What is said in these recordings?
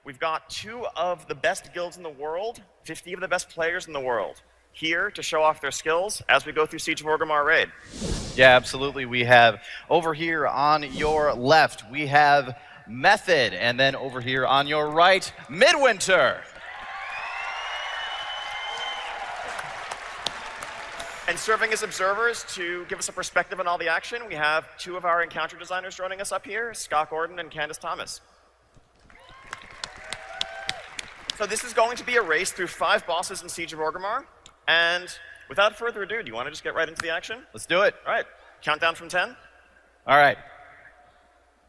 we've got 2 of the best guilds in the world, 50 of the best players in the world, here to show off their skills as we go through Siege of Orgrimmar raid. Yeah, absolutely. We have over here on your left, we have Method, and then over here on your right, Midwinter. And serving as observers to give us a perspective on all the action, we have 2 of our encounter designers joining us up here, Scott Gordon and Candace Thomas. So this is going to be a race through 5 bosses in Siege of Orgrimmar, and without further ado, do you want to just get right into the action? Let's do it. All right, countdown from 10. All right.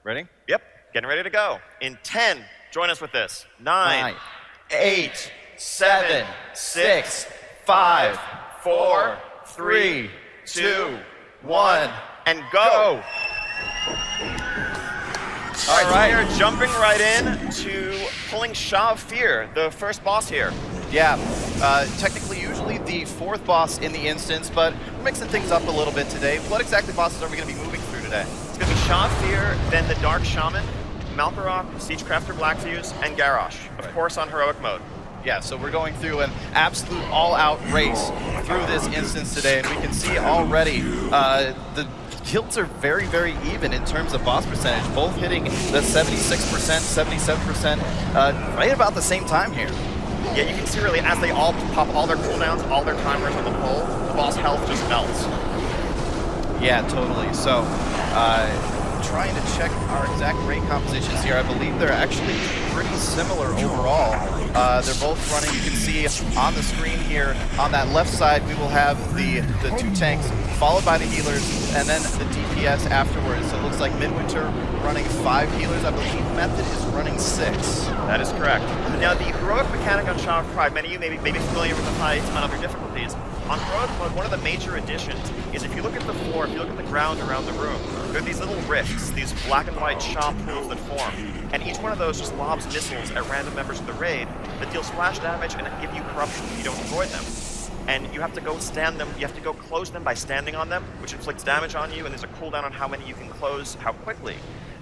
Ready? Yep, getting ready to go. In 10, join us with this. 9, 8, 7, 6, 5, 4, 3, 2, 1, and go! All right, we are jumping right in to pulling Shaw of Fear, the first boss here. Yeah, technically usually the 4th boss in the instance, but we're mixing things up a little bit today. What exactly bosses are we going to be moving through today? It's going to be Shaw of Fear, then the Dark Shaman, Malkarok, Siegecrafter Blackfuse, and Garrosh, of course on heroic mode. Yeah, so we're going through an absolute all-out race through this instance today, and we can see already the guilds are very, very even in terms of boss percentage, both hitting the 76%, 77%, right about the same time here. Yeah, you can see really as they all pop all their cooldowns, all their timers on the pull, the boss health just melts. Yeah, totally. So, trying to check our exact raid compositions here. I believe they're actually pretty similar overall. They're both running, you can see on the screen here, on that left side, we will have the 2 tanks, followed by the healers, and then the DPS afterwards. So it looks like Midwinter running 5 healers. I believe Method is running 6. That is correct. Now, the heroic mechanic on Shaw of Pride, many of you may be familiar with the fight on other difficulties. On heroic mode, one of the major additions is if you look at the floor, if you look at the ground around the room, there are these little rifts, these black and white Shaw pools that form. And each one of those just lobs missiles at random members of the raid that deal splash damage and give you corruption if you don't avoid them. And you have to go stand them, you have to go close them by standing on them, which inflicts damage on you, and there's a cooldown on how many you can close, how quickly.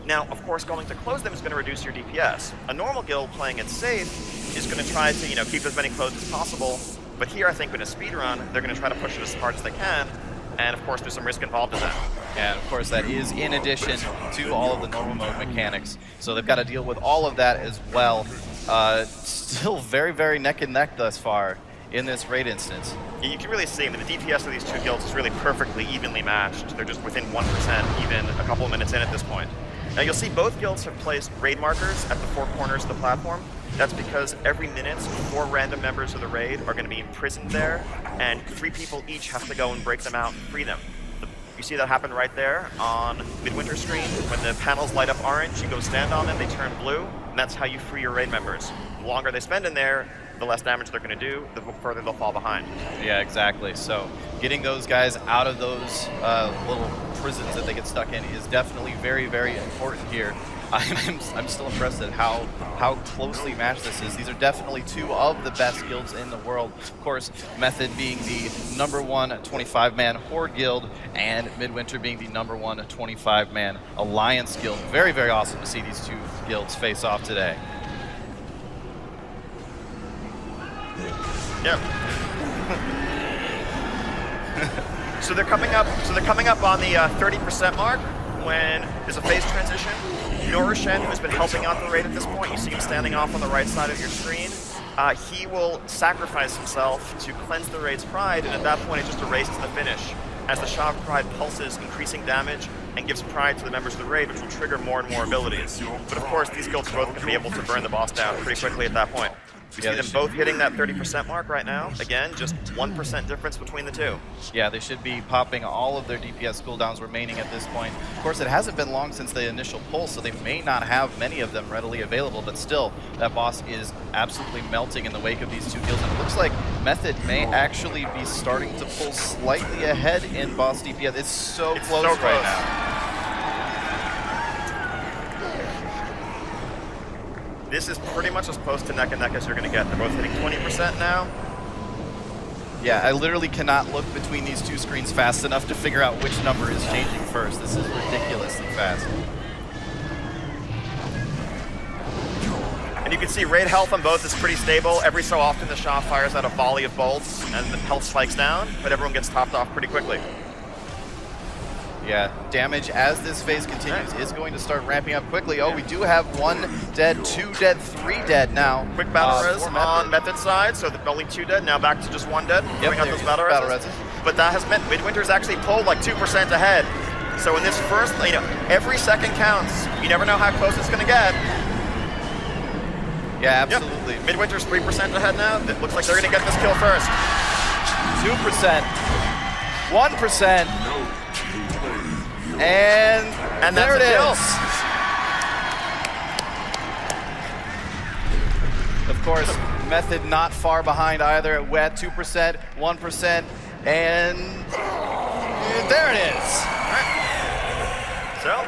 Now, of course, going to close them is going to reduce your DPS. A normal guild playing it safe is going to try to, keep as many closed as possible. But here, I think, in a speedrun, they're going to try to push it as hard as they can. And, of course, there's some risk involved in that. And, of course, that is in addition to all of the normal mode mechanics. So they've got to deal with all of that as well. Still very, very neck and neck thus far in this raid instance. Yeah, you can really see that the DPS of these 2 guilds is really perfectly evenly matched. They're just within 1%, even a couple of minutes in at this point. Now, you'll see both guilds have placed raid markers at the 4 corners of the platform. That's because every minute, 4 random members of the raid are going to be imprisoned there, and 3 people each have to go and break them out and free them. You see that happen right there on Midwinter's screen. When the panels light up orange, you go stand on them, they turn blue, and that's how you free your raid members. The longer they spend in there, the less damage they're going to do, the further they'll fall behind. Yeah, exactly. So getting those guys out of those little prisons that they get stuck in is definitely very, very important here. I'm still impressed at how closely matched this is. These are definitely 2 of the best guilds in the world. Of course, Method being the #1 25-man Horde guild, and Midwinter being the #1 25-man Alliance guild. Very, very awesome to see these 2 guilds face off today. Yep. So they're coming up on the 30% mark when there's a phase transition. Norushen, who's been helping out the raid at this point, you see him standing off on the right side of your screen. He will sacrifice himself to cleanse the raid's pride, and at that point it just erases the finish as the Shaw of Pride pulses, increasing damage, and gives pride to the members of the raid, which will trigger more and more abilities. But of course, these guilds are both going to be able to burn the boss down pretty quickly at that point. We see them both hitting that 30% mark right now. Again, just 1% difference between the 2. Yeah, they should be popping all of their DPS cooldowns remaining at this point. Of course, it hasn't been long since the initial pull, so they may not have many of them readily available, but still, that boss is absolutely melting in the wake of these 2 guilds. And it looks like Method may actually be starting to pull slightly ahead in boss DPS. It's so close right now. This is pretty much as close to neck and neck as you're going to get. They're both hitting 20% now. Yeah, I literally cannot look between these 2 screens fast enough to figure out which number is changing first. This is ridiculously fast. And you can see raid health on both is pretty stable. Every so often the Shah fires out a volley of bolts and the health spikes down, but everyone gets topped off pretty quickly. Yeah, damage as this phase continues is going to start ramping up quickly. Oh, we do have 1 dead, 2 dead, 3 dead now. Quick battle res on Method side, so only 2 dead, now back to just 1 dead. Bring out those battle reses. But that has meant Midwinter's actually pulled like 2% ahead. So in this first, every second counts. You never know how close it's going to get. Yeah, absolutely. Yep. Midwinter's 3% ahead now. It looks like they're going to get this kill first. 2%, 1%, and there it is. Of course, Method not far behind either at wet, 2%, 1%, and there it is. All right. So,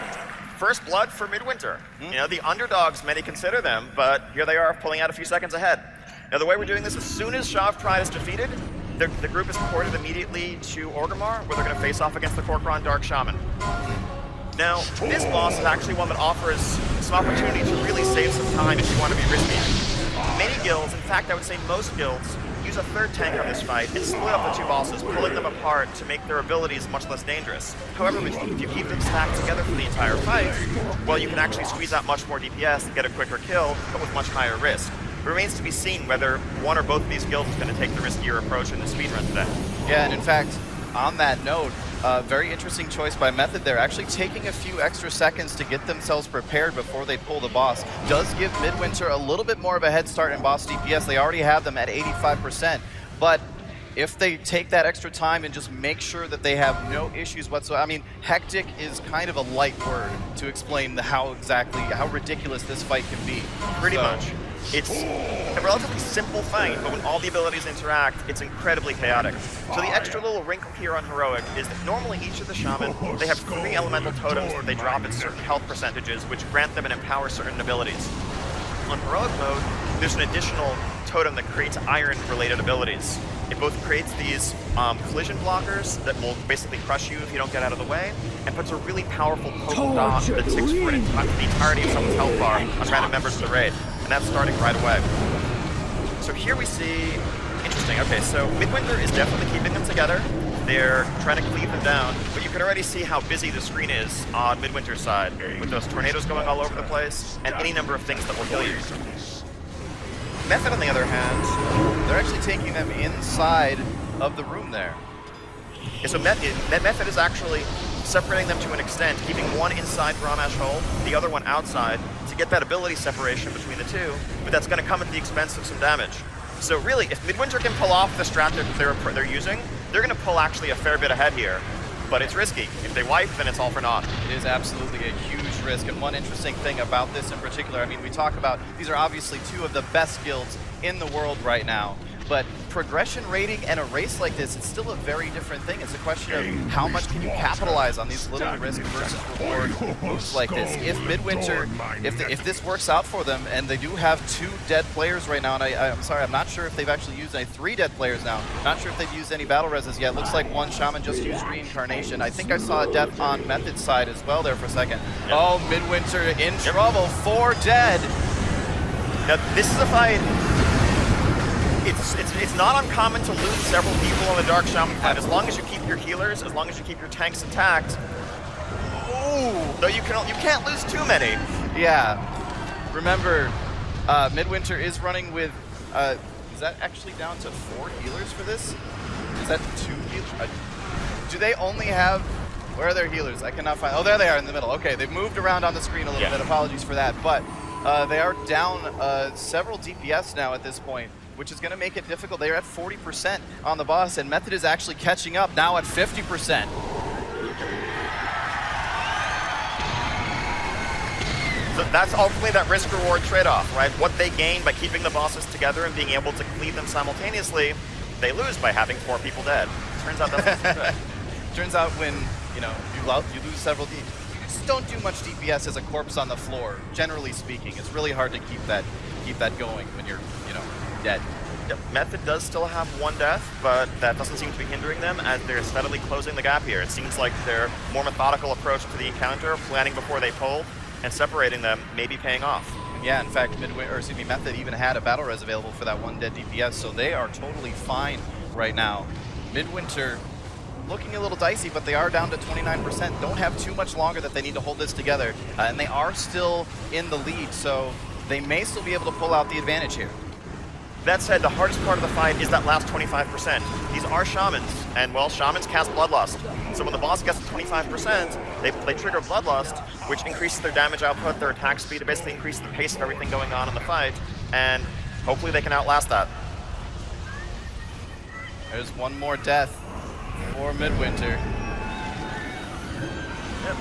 first blood for Midwinter. The underdogs, many consider them, but here they are pulling out a few seconds ahead. Now, the way we're doing this, as soon as Shav Pride is defeated, the group is ported immediately to Orgrimmar, where they're going to face off against the Kor'kron Dark Shaman. Now, this boss is actually one that offers some opportunity to really save some time if you want to be risky. Many guilds, in fact, I would say most guilds, use a third tank on this fight and split up the two bosses, pulling them apart to make their abilities much less dangerous. However, if you keep them stacked together for the entire fight, well, you can actually squeeze out much more DPS and get a quicker kill, but with much higher risk. It remains to be seen whether one or both of these guilds is going to take the riskier approach in the speedrun today. Yeah, and in fact, on that note, very interesting choice by Method there. Actually taking a few extra seconds to get themselves prepared before they pull the boss does give Midwinter a little bit more of a head start in boss DPS. They already have them at 85%, but if they take that extra time and just make sure that they have no issues whatsoever. I mean, hectic is kind of a light word to explain how ridiculous this fight can be. Pretty much. It's a relatively simple fight, but when all the abilities interact, it's incredibly chaotic. So the extra little wrinkle here on Heroic is that normally each of the Shaman, they have 3 elemental totems that they drop at certain health percentages, which grant them and empower certain abilities. On Heroic mode, there's an additional totem that creates iron-related abilities. It both creates these collision blockers that will basically crush you if you don't get out of the way, and puts a really powerful potent dot that ticks for the entirety of someone's health bar on random members of the raid. And that's starting right away. So here we see, interesting, okay, so Midwinter is definitely keeping them together. They're trying to cleave them down, but you can already see how busy the screen is on Midwinter's side, with those tornadoes going all over the place, and any number of things that will kill you. Method, on the other hand, they're actually taking them inside of the room there. Yeah, so Method is actually separating them to an extent, keeping one inside Grommash Hole, the other one outside, to get that ability separation between the two, but that's going to come at the expense of some damage. So really, if Midwinter can pull off the strat that they're using, they're going to pull actually a fair bit ahead here, but it's risky. If they wipe, then it's all for naught. It is absolutely a huge risk, and one interesting thing about this in particular, I mean, we talk about, these are obviously 2 of the best guilds in the world right now, but progression rating and a race like this, it's still a very different thing. It's a question of how much can you capitalize on these little risk versus reward moves like this. If Midwinter, if this works out for them, and they do have 2 dead players right now, and I'm sorry, I'm not sure if they've actually used 3 dead players now. Not sure if they've used any battle reses yet. Looks like one Shaman just used Reincarnation. I think I saw a death on Method's side as well there for a second. Yep. Oh, Midwinter in trouble, 4 dead. Now, this is a fight. It's not uncommon to lose several people on the Dark Shaman fight, as long as you keep your healers, as long as you keep your tanks intact. Ooh, though you can't lose too many. Yeah. Remember, Midwinter is running with, is that actually down to 4 healers for this? Is that 2 healers? Do they only have, where are their healers? I cannot find, oh, there they are in the middle. Okay, they've moved around on the screen a little bit, apologies for that, but they are down several DPS now at this point, which is going to make it difficult. They're at 40% on the boss, and Method is actually catching up now at 50%. So that's ultimately that risk-reward trade-off, right? What they gain by keeping the bosses together and being able to cleave them simultaneously, they lose by having 4 people dead. Turns out that's good. Turns out when you lose several DPS, you just don't do much DPS as a corpse on the floor. Generally speaking, it's really hard to keep that going when you're dead. Yep. Method does still have 1 death, but that doesn't seem to be hindering them as they're steadily closing the gap here. It seems like their more methodical approach to the encounter, planning before they pull, and separating them may be paying off. Yeah, in fact, Method even had a battle res available for that one dead DPS, so they are totally fine right now. Midwinter looking a little dicey, but they are down to 29%. Don't have too much longer that they need to hold this together, and they are still in the lead, so they may still be able to pull out the advantage here. That said, the hardest part of the fight is that last 25%. These are shamans, and well, shamans cast Bloodlust. So when the boss gets to 25%, they trigger Bloodlust, which increases their damage output, their attack speed, it basically increases the pace of everything going on in the fight, and hopefully they can outlast that. There's one more death for Midwinter. Yep.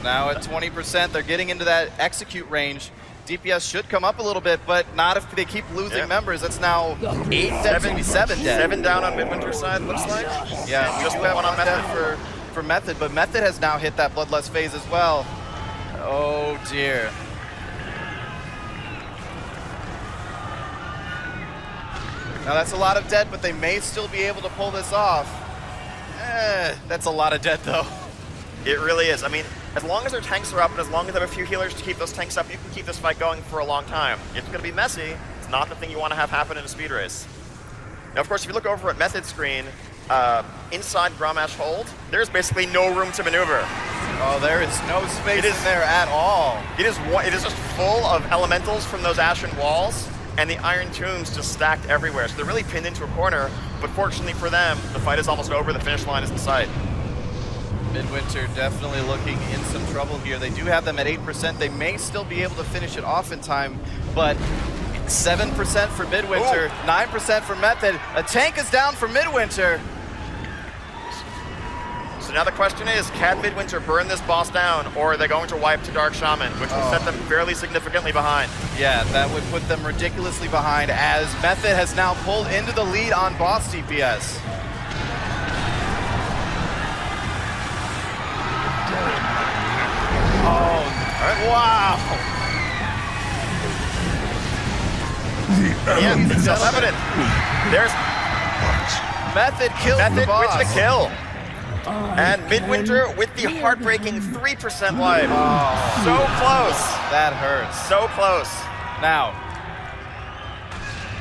Now at 20%, they're getting into that execute range. DPS should come up a little bit, but not if they keep losing members. That's now 8 dead, maybe 7 dead. 7 down on Midwinter's side, looks like. Yeah, just have one on Method for Method, but Method has now hit that Bloodlust phase as well. Oh dear. Now that's a lot of dead, but they may still be able to pull this off. That's a lot of dead though. It really is. I mean, as long as their tanks are up and as long as they have a few healers to keep those tanks up, you can keep this fight going for a long time. It's going to be messy. It's not the thing you want to have happen in a speed race. Now, of course, if you look over at Method screen, inside Grommash Hold, there's basically no room to maneuver. Oh, there is no space in there at all. It is just full of elementals from those ashen walls, and the iron tombs just stacked everywhere. So they're really pinned into a corner, but fortunately for them, the fight is almost over. The finish line is in sight. Midwinter definitely looking in some trouble here. They do have them at 8%. They may still be able to finish it off in time, but 7% for Midwinter, 9% for Method. A tank is down for Midwinter. So now the question is, can Midwinter burn this boss down, or are they going to wipe to Dark Shaman, which will set them fairly significantly behind? Yeah, that would put them ridiculously behind, as Method has now pulled into the lead on boss DPS. Oh, all right. Wow. Yeah, it's self-evident. There's Method kills the Method boss. with the kill. And Midwinter with the heartbreaking 3% wipe. Oh, so close. that hurts. So close. Now.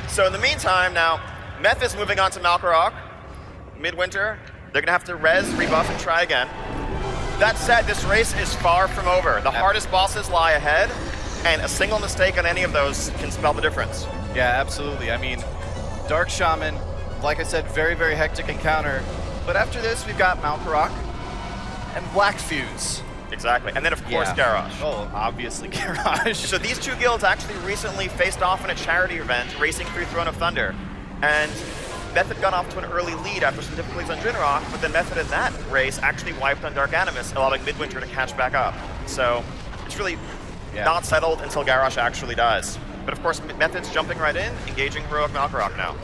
So in the meantime, now, Method's moving on to Malkorok. Midwinter, they're going to have to res, rebuff, and try again. That said, this race is far from over. The hardest bosses lie ahead, and a single mistake on any of those can spell the difference. Yeah, absolutely. I mean, Dark Shaman, like I said, very, very hectic encounter. But after this, we've got Malkorok and Black Fuse. Exactly. And then, of course, Garrosh. Oh, obviously Garrosh. So these two guilds actually recently faced off in a charity event, racing through Throne of Thunder. And Method got off to an early lead after some difficulties on Jinrock, but then Method in that race actually wiped on Dark Animus, allowing Midwinter to catch back up. So it's really not settled until Garrosh actually dies. But of course, Method's jumping right in, engaging Heroic Malkorok now.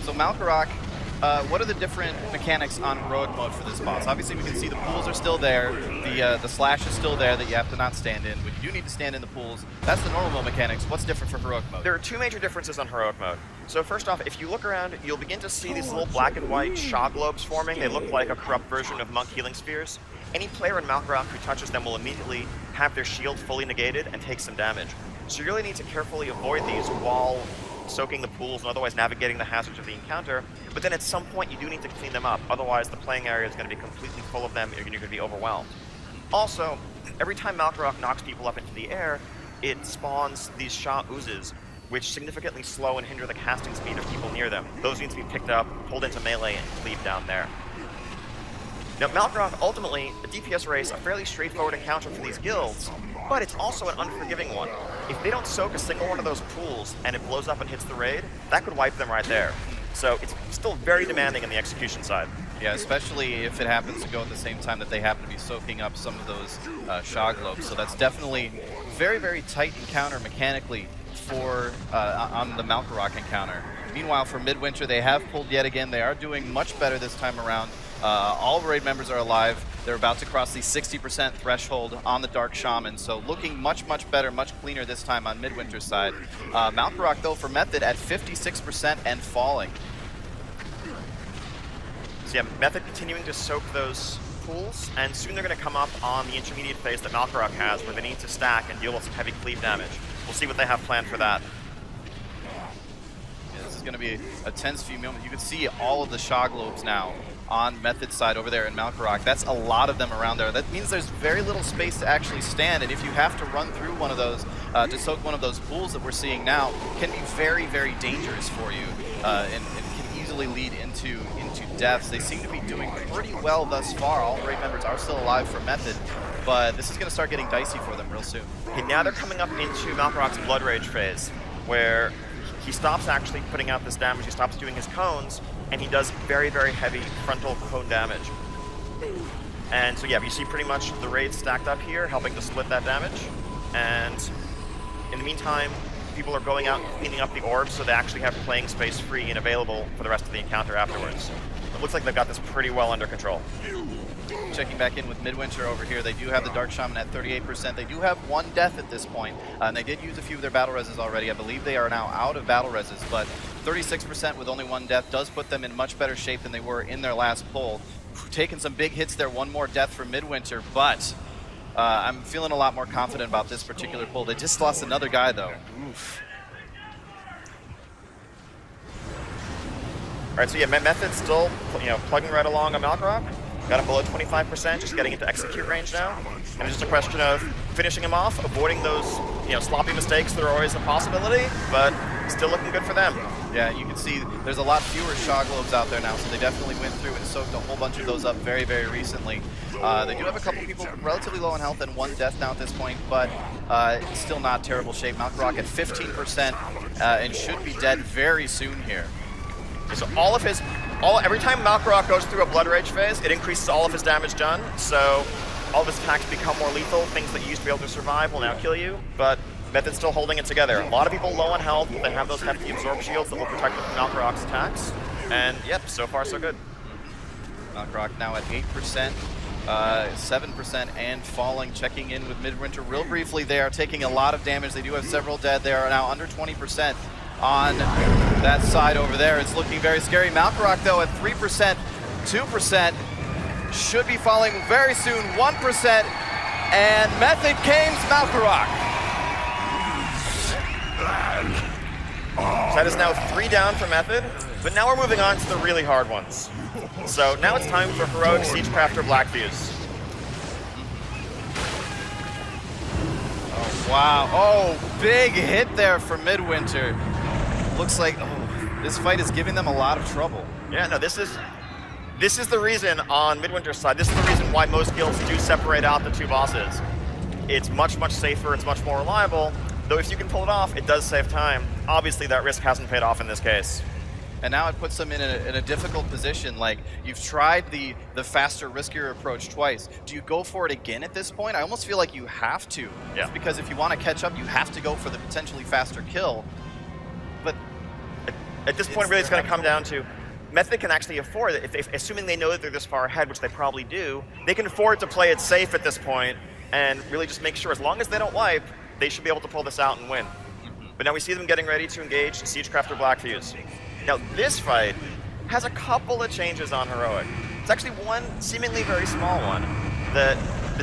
So Malkorok, what are the different mechanics on heroic mode for this boss? Obviously, we can see the pools are still there. The slash is still there that you have to not stand in. But you do need to stand in the pools. That's the normal mode mechanics. What's different for heroic mode? There are two major differences on heroic mode. So first off, if you look around, you'll begin to see these little black and white Shaw globes forming. They look like a corrupt version of monk healing spheres. Any player in Malkorok who touches them will immediately have their shield fully negated and take some damage. So you really need to carefully avoid these while soaking the pools and otherwise navigating the hazards of the encounter, but then at some point you do need to clean them up, otherwise the playing area is going to be completely full of them and you're going to be overwhelmed. Also, every time Malkorok knocks people up into the air, it spawns these Shah oozes, which significantly slow and hinder the casting speed of people near them. Those need to be picked up, pulled into melee, and cleaved down there. Now, Malkorok, ultimately, a DPS race, a fairly straightforward encounter for these guilds, but it's also an unforgiving one. If they don't soak a single one of those pools and it blows up and hits the raid, that could wipe them right there. So it's still very demanding on the execution side. Yeah, especially if it happens to go at the same time that they happen to be soaking up some of those Shaw globes. So that's definitely very, very tight encounter mechanically for on the Malkorok encounter. Meanwhile, for Midwinter, they have pulled yet again. They are doing much better this time around. All raid members are alive. They're about to cross the 60% threshold on the Dark Shaman, so looking much, much better, much cleaner this time on Midwinter's side. Malkorok, though, for Method at 56% and falling. So yeah, Method continuing to soak those pools, and soon they're going to come up on the intermediate phase that Malkorok has, where they need to stack and deal with some heavy cleave damage. We'll see what they have planned for that. Yeah, this is going to be a tense few moments. You can see all of the Shaw globes now on Method's side over there in Malkorok. That's a lot of them around there. That means there's very little space to actually stand, and if you have to run through one of those to soak one of those pools that we're seeing now, can be very, very dangerous for you, and can easily lead into deaths. They seem to be doing pretty well thus far. All raid members are still alive for Method, but this is going to start getting dicey for them real soon. Okay, now they're coming up into Malkorok's Blood Rage phase, where he stops actually putting out this damage, he stops doing his cones, and he does very, very heavy frontal cone damage. And so yeah, you see pretty much the raids stacked up here, helping to split that damage. And in the meantime, people are going out and cleaning up the orbs so they actually have playing space free and available for the rest of the encounter afterwards. It looks like they've got this pretty well under control. Checking back in with Midwinter over here, they do have the Dark Shaman at 38%. They do have one death at this point, and they did use a few of their battle reses already. I believe they are now out of battle reses, but 36% with only one death does put them in much better shape than they were in their last pull. Taking some big hits there, one more death for Midwinter, but I'm feeling a lot more confident about this particular pull. They just lost another guy though. Oof. All right, so yeah, Method's still, plugging right along on Malkorok. Got him below 25%, just getting into execute range now. And it's just a question of finishing him off, avoiding those, sloppy mistakes that are always a possibility, but still looking good for them. Yeah, you can see there's a lot fewer Shaw globes out there now, so they definitely went through and soaked a whole bunch of those up very, very recently. They do have a couple people relatively low in health and one death now at this point, but it's still not terrible shape. Malkorok at 15% and should be dead very soon here. So every time Malkorok goes through a Blood Rage phase, it increases all of his damage done, so all of his attacks become more lethal. Things that you used to be able to survive will now kill you, but Method's still holding it together. A lot of people low on health, they have those hefty absorb shields that will protect them from Malkorok's attacks, and yep, so far so good. Malkorok now at 8%, 7% and falling, checking in with Midwinter real briefly. They are taking a lot of damage. They do have several dead. They are now under 20%. On that side over there, it's looking very scary. Malkorok, though, at 3%, 2%, should be falling very soon, 1%, and Method cames Malkorok. That is now 3 down for Method, but now we're moving on to the really hard ones. So now it's time for Heroic Siegecrafter Blackfuse. Oh, wow. Oh, big hit there for Midwinter. Looks like this fight is giving them a lot of trouble. Yeah, no, this is the reason on Midwinter's side. This is the reason why most guilds do separate out the two bosses. It's much, much safer. It's much more reliable. Though if you can pull it off, it does save time. Obviously, that risk hasn't paid off in this case. And now it puts them in a difficult position. Like, you've tried the faster, riskier approach twice. Do you go for it again at this point? I almost feel like you have to. Yeah. It's because if you want to catch up, you have to go for the potentially faster kill. But at this point, really, it's going to come down to Method can actually afford it. Assuming they know that they're this far ahead, which they probably do, they can afford to play it safe at this point and really just make sure, as long as they don't wipe, they should be able to pull this out and win. But now we see them getting ready to engage Siegecrafter Blackfuse. Now, this fight has a couple of changes on Heroic. It's actually one seemingly very small one. The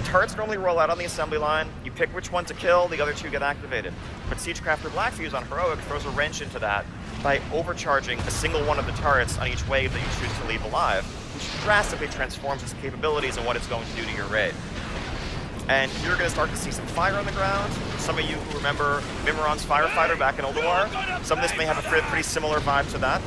turrets normally roll out on the assembly line. You pick which one to kill, the other two get activated. But Siegecrafter Blackfuse on Heroic throws a wrench into that by overcharging a single one of the turrets on each wave that you choose to leave alive, which drastically transforms its capabilities and what it's going to do to your raid. And you're going to start to see some fire on the ground. Some of you who remember Mimiron's Firefighter back in Old War, some of this may have a pretty similar vibe to that.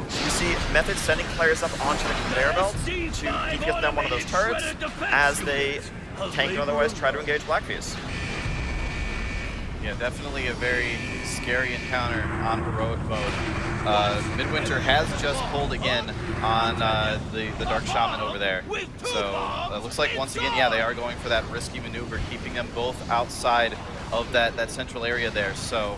You see Method sending players up onto the conveyor belt to DPS down one of those turrets as they tank and otherwise try to engage Blackfuse. yeah, definitely a very scary encounter on Heroic mode. Midwinter has just pulled again on the Dark Shaman over there. So it looks like once again, yeah, they are going for that risky maneuver, keeping them both outside of that central area there. So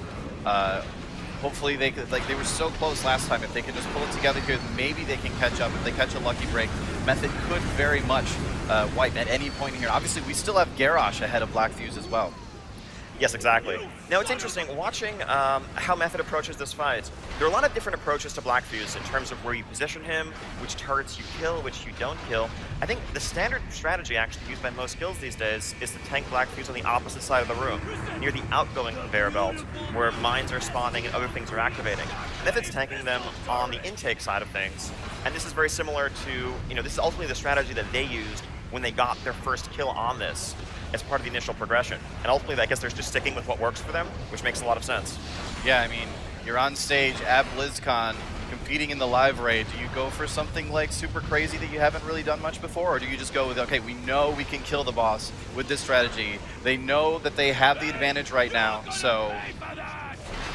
hopefully they could, like, they were so close last time. If they can just pull it together here, maybe they can catch up. If they catch a lucky break, Method could very much wipe at any point here. Obviously, we still have Garrosh ahead of Blackfuse as well. Yes, exactly. Now it's interesting watching how Method approaches this fight. There are a lot of different approaches to Blackfuse in terms of where you position him, which targets you kill, which you don't kill. I think the standard strategy actually used by most guilds these days is to tank Blackfuse on the opposite side of the room, near the outgoing conveyor belt, where mines are spawning and other things are activating. Method's tanking them on the intake side of things, and this is very similar to, this is ultimately the strategy that they used when they got their first kill on this as part of the initial progression. And ultimately, I guess they're just sticking with what works for them, which makes a lot of sense. Yeah, I mean, you're on stage at Blizzcon, competing in the live raid. Do you go for something like super crazy that you haven't really done much before? Or do you just go with, okay, we know we can kill the boss with this strategy. They know that they have the advantage right now, so...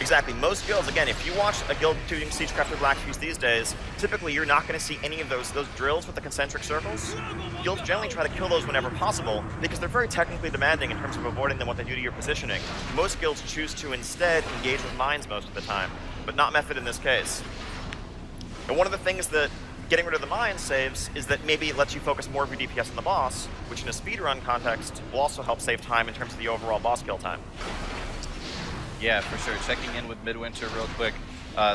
Exactly. Most guilds, again, if you watch a guild doing Siegecraft or Blackfuse these days, typically you're not going to see any of those drills with the concentric circles. Guilds generally try to kill those whenever possible because they're very technically demanding in terms of avoiding them, what they do to your positioning. Most guilds choose to instead engage with mines most of the time, but not Method in this case. And one of the things that getting rid of the mines saves is that maybe it lets you focus more of your DPS on the boss, which in a speedrun context will also help save time in terms of the overall boss kill time. Yeah, for sure. Checking in with Midwinter real quick.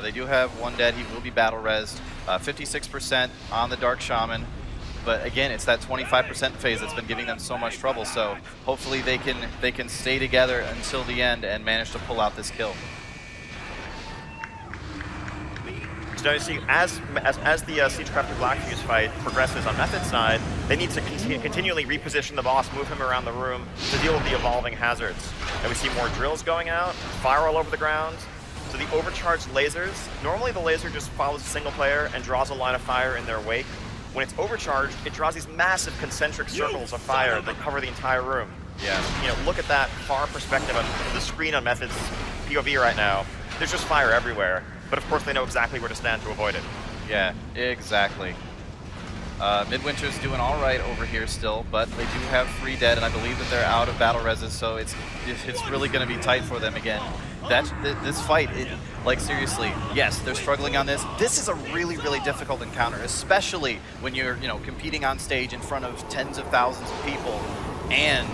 They do have one dead. He will be battle rezzed. 56% on the Dark Shaman. But again, it's that 25% phase that's been giving them so much trouble. So hopefully they can stay together until the end and manage to pull out this kill. So you see, as the Siegecraft or Blackfuse fight progresses on Method's side, they need to continually reposition the boss, move him around the room to deal with the evolving hazards. And we see more drills going out, fire all over the ground. So the overcharged lasers, normally the laser just follows a single player and draws a line of fire in their wake. When it's overcharged, it draws these massive concentric circles of fire that cover the entire room. Yeah. Look at that far perspective on the screen on Method's POV right now. There's just fire everywhere. But of course they know exactly where to stand to avoid it. Yeah, exactly. Midwinter's doing all right over here still, but they do have 3 dead, and I believe that they're out of battle reses, so it's really going to be tight for them again. This fight, like seriously, yes, they're struggling on this. This is a really, really difficult encounter, especially when you're competing on stage in front of tens of thousands of people, and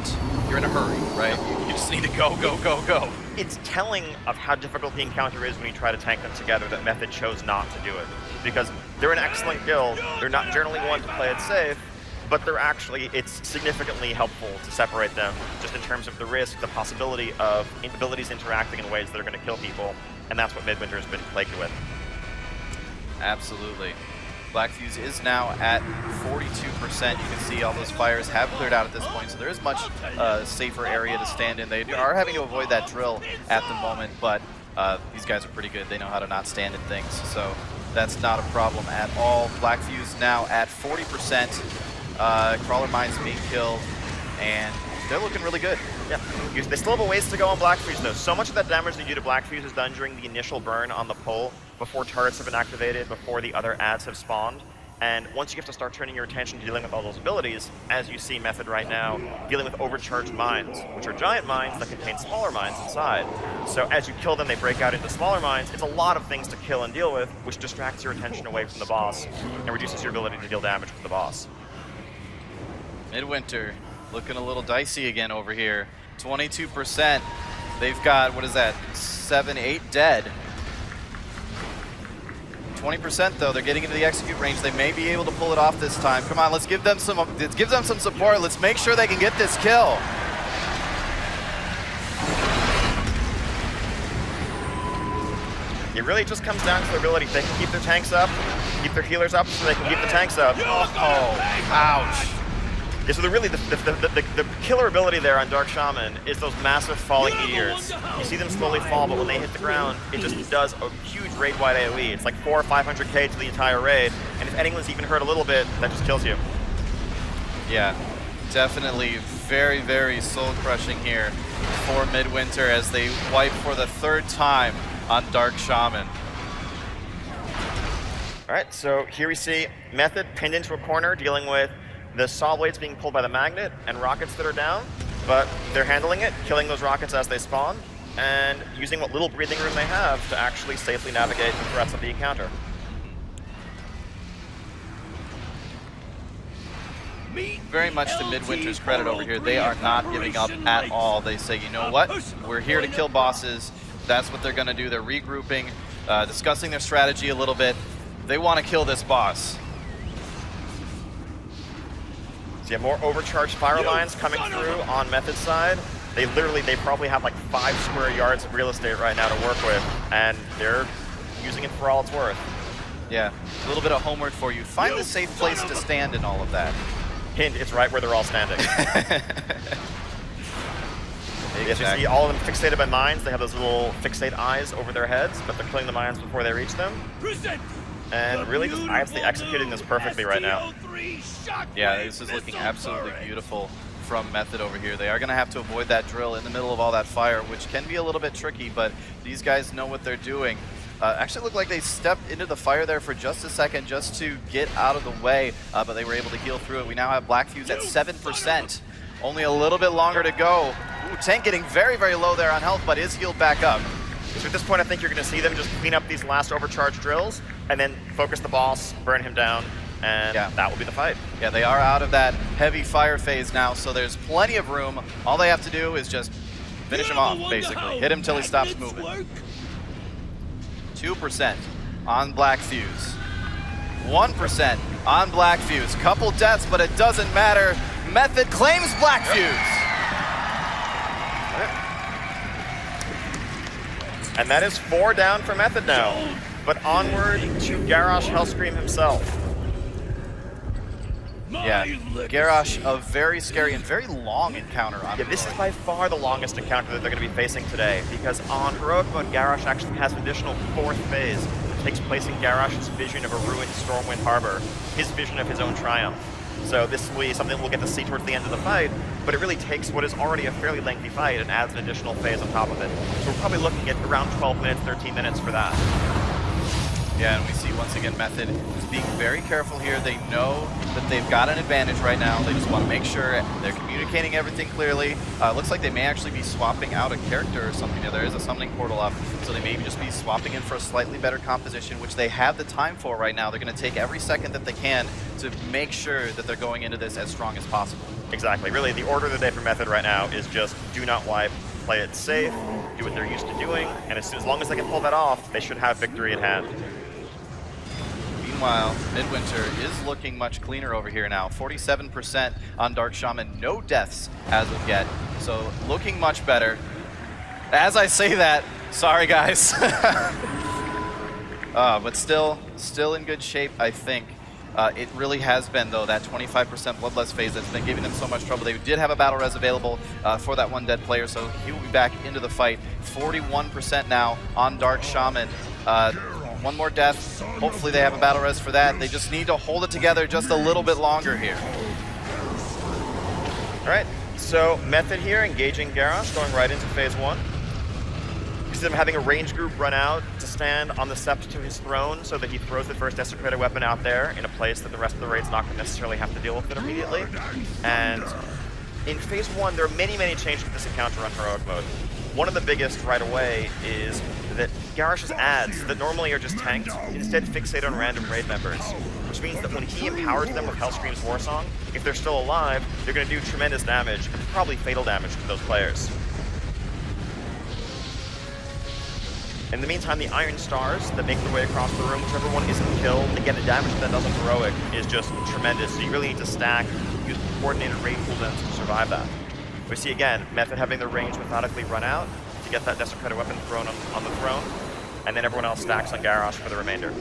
you're in a hurry, right? You just need to go, go, go, go. It's telling of how difficult the encounter is when you try to tank them together that Method chose not to do it. Because they're an excellent guild, they're not generally one to play it safe, but it's significantly helpful to separate them just in terms of the risk, the possibility of abilities interacting in ways that are going to kill people, and that's what Midwinter has been plagued with. Absolutely. Blackfuse is now at 42%. You can see all those fires have cleared out at this point, so there is much safer area to stand in. They are having to avoid that drill at the moment, but these guys are pretty good. They know how to not stand in things, so that's not a problem at all. Blackfuse now at 40%. Crawler mines being killed, and they're looking really good. Yeah, they still have a ways to go on Blackfuse though. So much of that damage they do to Blackfuse is done during the initial burn on the pole, before turrets have been activated, before the other adds have spawned. And once you have to start turning your attention to dealing with all those abilities, as you see Method right now, dealing with overcharged mines, which are giant mines that contain smaller mines inside. So as you kill them, they break out into smaller mines. It's a lot of things to kill and deal with, which distracts your attention away from the boss and reduces your ability to deal damage with the boss. Midwinter looking a little dicey again over here. 22%. They've got, what is that, 7, 8 dead. 20% though, they're getting into the execute range. They may be able to pull it off this time. Come on, let's give them some support. Let's make sure they can get this kill. It really just comes down to their ability. If they can keep their tanks up, keep their healers up so they can keep the tanks up. Oh, ouch. Yeah, so the killer ability there on Dark Shaman is those massive falling meteors. You see them slowly fall, but when they hit the ground, it just does a huge raid-wide AoE. It's like 400 or 500k to the entire raid, and if anyone's even hurt a little bit, that just kills you. Yeah, definitely very, very soul-crushing here for Midwinter as they wipe for the 3rd time on Dark Shaman. All right, so here we see Method pinned into a corner, dealing with the saw blades being pulled by the magnet and rockets that are down, but they're handling it, killing those rockets as they spawn, and using what little breathing room they have to actually safely navigate the threats of the encounter. very much to Midwinter's credit over here, they are not giving up at all. They say, you know what, we're here to kill bosses. That's what they're going to do. They're regrouping, discussing their strategy a little bit. They want to kill this boss. So you have more overcharged fire lines coming through on Method's side. They probably have like 5 square yards of real estate right now to work with, and they're using it for all it's worth. Yeah, a little bit of homework for you. Find a safe place to stand in all of that. Hint, it's right where they're all standing. Yes, you see all of them fixated by mines. They have those little fixate eyes over their heads, but they're killing the mines before they reach them. And really just honestly executing this perfectly right now. Yeah, this is looking absolutely beautiful from Method over here. They are going to have to avoid that drill in the middle of all that fire, which can be a little bit tricky, but these guys know what they're doing. Actually looked like they stepped into the fire there for just a second just to get out of the way, but they were able to heal through it. We now have Black Fuse at 7%. Only a little bit longer to go. Ooh, Tank getting very, very low there on health, but is healed back up. So at this point, I think you're going to see them just clean up these last overcharged drills and then focus the boss, burn him down, and that will be the fight. Yeah, they are out of that heavy fire phase now, so there's plenty of room. All they have to do is just finish him off, basically. Hit him till he stops moving. 2% on Black Fuse. 1% on Black Fuse. Couple deaths, but it doesn't matter. Method claims Black Fuse. And that is 4 down for Method now. But onward to Garrosh Hellscream himself. Yeah, Garrosh, a very scary and very long encounter on this is by far the longest encounter that they're going to be facing today, because on Heroic Mode, Garrosh actually has an additional 4th phase that takes place in Garrosh's vision of a ruined Stormwind Harbor, his vision of his own triumph. So this will be something we'll get to see towards the end of the fight, but it really takes what is already a fairly lengthy fight and adds an additional phase on top of it. So we're probably looking at around 12 minutes, 13 minutes for that. Yeah, and we see once again Method is being very careful here. They know that they've got an advantage right now. They just want to make sure they're communicating everything clearly. Looks like they may actually be swapping out a character or something. There is a summoning portal up, so they may just be swapping in for a slightly better composition, which they have the time for right now. They're going to take every second that they can to make sure that they're going into this as strong as possible. Exactly. Really, the order of the day for Method right now is just do not wipe, play it safe, do what they're used to doing, and as long as they can pull that off, they should have victory at hand. Meanwhile, Midwinter is looking much cleaner over here now. 47% on Dark Shaman, no deaths as of yet, so looking much better. As I say that, sorry guys. But still in good shape, I think. It really has been, though, that 25% Bloodlust phase that's been giving them so much trouble. They did have a battle res available for that one dead player, so he will be back into the fight. 41% now on Dark Shaman. One more death. Hopefully they have a battle res for that. They just need to hold it together just a little bit longer here. All right, so Method here engaging Garrosh, going right into phase 1. Instead of having a range group run out to stand on the steps to his throne so that he throws the first desecrated weapon out there in a place that the rest of the raid's not going to necessarily have to deal with it immediately. And in phase 1, there are many, many changes to this encounter on Heroic Mode. One of the biggest right away is that Garrosh's adds that normally are just tanked instead fixate on random raid members, which means that when he empowers them with Hellscream's Warsong, if they're still alive, they're going to do tremendous damage, and probably fatal damage to those players. In the meantime, the Iron Stars that make their way across the room, whichever one isn't killed, again, the damage that does on Heroic is just tremendous, so you really need to stack, use coordinated raid cooldowns to survive that. We see again, Method having their range methodically run out to get that desecrated weapon thrown on the throne, and then everyone else stacks on Garrosh for the remainder.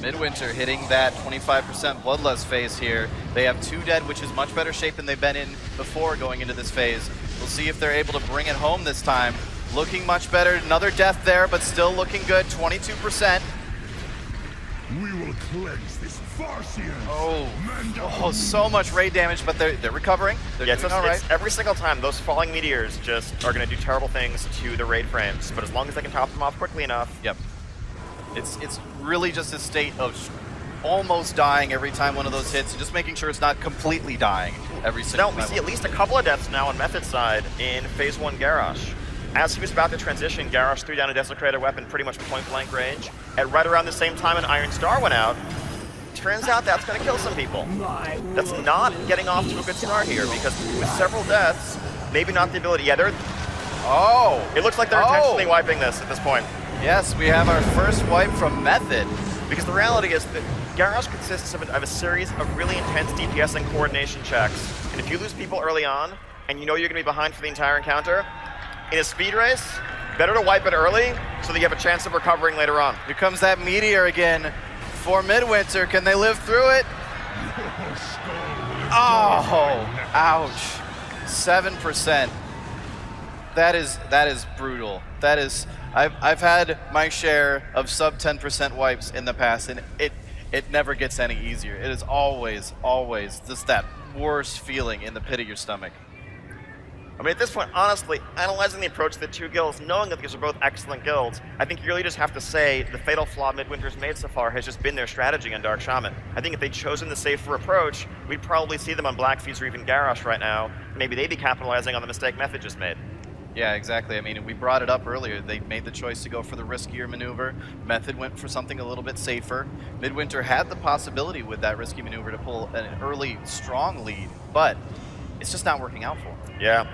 Midwinter hitting that 25% Bloodlust phase here. They have 2 dead, which is much better shape than they've been in before going into this phase. We'll see if they're able to bring it home this time. Looking much better. Another death there, but still looking good. 22%. We will cleanse this Farsian. Oh, so much raid damage, but they're recovering. They're doing all right. It's every single time those falling meteors just are going to do terrible things to the raid frames, but as long as they can top them off quickly enough. Yep. It's really just a state of almost dying every time one of those hits, just making sure it's not completely dying every single time. We see at least a couple of deaths now on Method's side in phase 1 Garrosh. As he was about to transition, Garrosh threw down a desecrated weapon pretty much point blank range. At right around the same time, an Iron Star went out turns out that's going to kill some people. That's not getting off to a good start here, because with several deaths, maybe not the ability. Yeah, they're... Oh! It looks like they're intentionally wiping this at this point. Yes, we have our first wipe from Method. Because the reality is that Garrosh consists of a series of really intense DPS and coordination checks. And if you lose people early on, and you know you're going to be behind for the entire encounter, in a speed race, better to wipe it early so that you have a chance of recovering later on. Here comes that meteor again for Midwinter. Can they live through it? Oh, ouch. 7%. That is brutal. That is, I've had my share of sub 10% wipes in the past, and it never gets any easier. It is always just that worst feeling in the pit of your stomach. I mean, at this point, honestly, analyzing the approach of the two guilds, knowing that these are both excellent guilds, I think you really just have to say the fatal flaw Midwinter's made so far has just been their strategy on Dark Shaman. I think if they'd chosen the safer approach, we'd probably see them on Blackfeast or even Garrosh right now. Maybe they'd be capitalizing on the mistake Method just made. Yeah, exactly. I mean, we brought it up earlier. They made the choice to go for the riskier maneuver. Method went for something a little bit safer. Midwinter had the possibility with that risky maneuver to pull an early, strong lead, but it's just not working out for him. Yeah.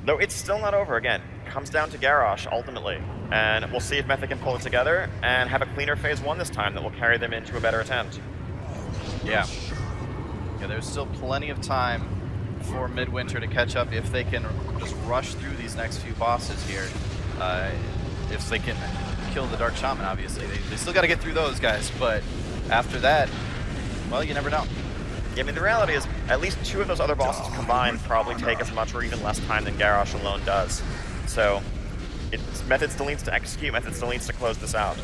Though it's still not over. Again, it comes down to Garrosh ultimately, and we'll see if Method can pull it together and have a cleaner phase 1 this time that will carry them into a better attempt. Yeah. Yeah, there's still plenty of time for Midwinter to catch up if they can just rush through these next few bosses here. If they can kill the Dark Shaman, obviously. They still got to get through those guys, but after that, well, you never know. Yeah, I mean, the reality is, at least 2 of those other bosses combined probably take as much or even less time than Garrosh alone does. So, Method still needs to execute, Method still needs to close this out.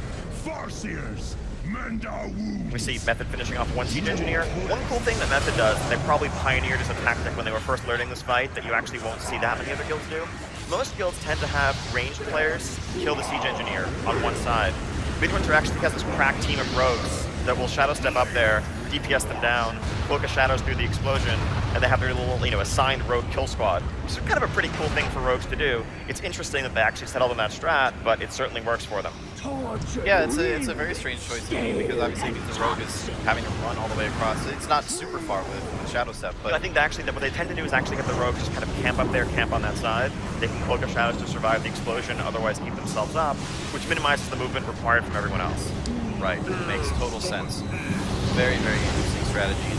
Farseers, mend our wounds. We see Method finishing off 1 Siege Engineer. One cool thing that Method does, they probably pioneered as a tactic when they were first learning this fight that you actually won't see that many other guilds do. Most guilds tend to have ranged players kill the Siege Engineer on one side. Midwinter actually has this crack team of rogues that will shadow step up there, DPS them down, cloak of shadows through the explosion, and they have their little, assigned rogue kill squad. Which is kind of a pretty cool thing for rogues to do. It's interesting that they actually settled on that strat, but it certainly works for them. Yeah, it's a very strange choice to me, because obviously the rogue is having to run all the way across. It's not super far with shadow step, but I think that what they tend to do is actually have the rogues just kind of camp up there, camp on that side. They can cloak of shadows to survive the explosion, otherwise keep themselves up, which minimizes the movement required from everyone else. right, it makes total sense. Very, very interesting strategy.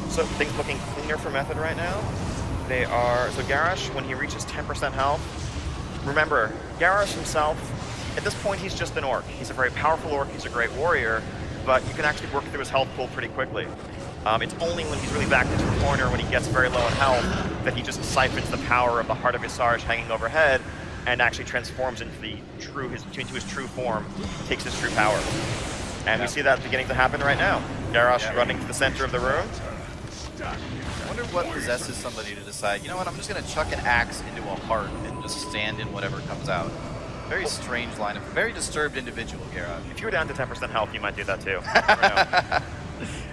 So things looking cleaner for Method right now. They are, so Garrosh, when he reaches 10% health, remember, Garrosh himself, at this point he's just an orc. He's a very powerful orc, he's a great warrior, but you can actually work through his health pool pretty quickly. It's only when he's really backed into a corner, when he gets very low in health, that he just siphons the power of the Heart of Visage hanging overhead and actually transforms into his true form, takes his true power. And we see that beginning to happen right now. Garrosh running to the center of the room. I wonder what possesses somebody to decide, you know what, I'm just going to chuck an axe into a heart and just stand in whatever comes out. Very strange line of, very disturbed individual, Garrosh. If you were down to 10% health, you might do that too.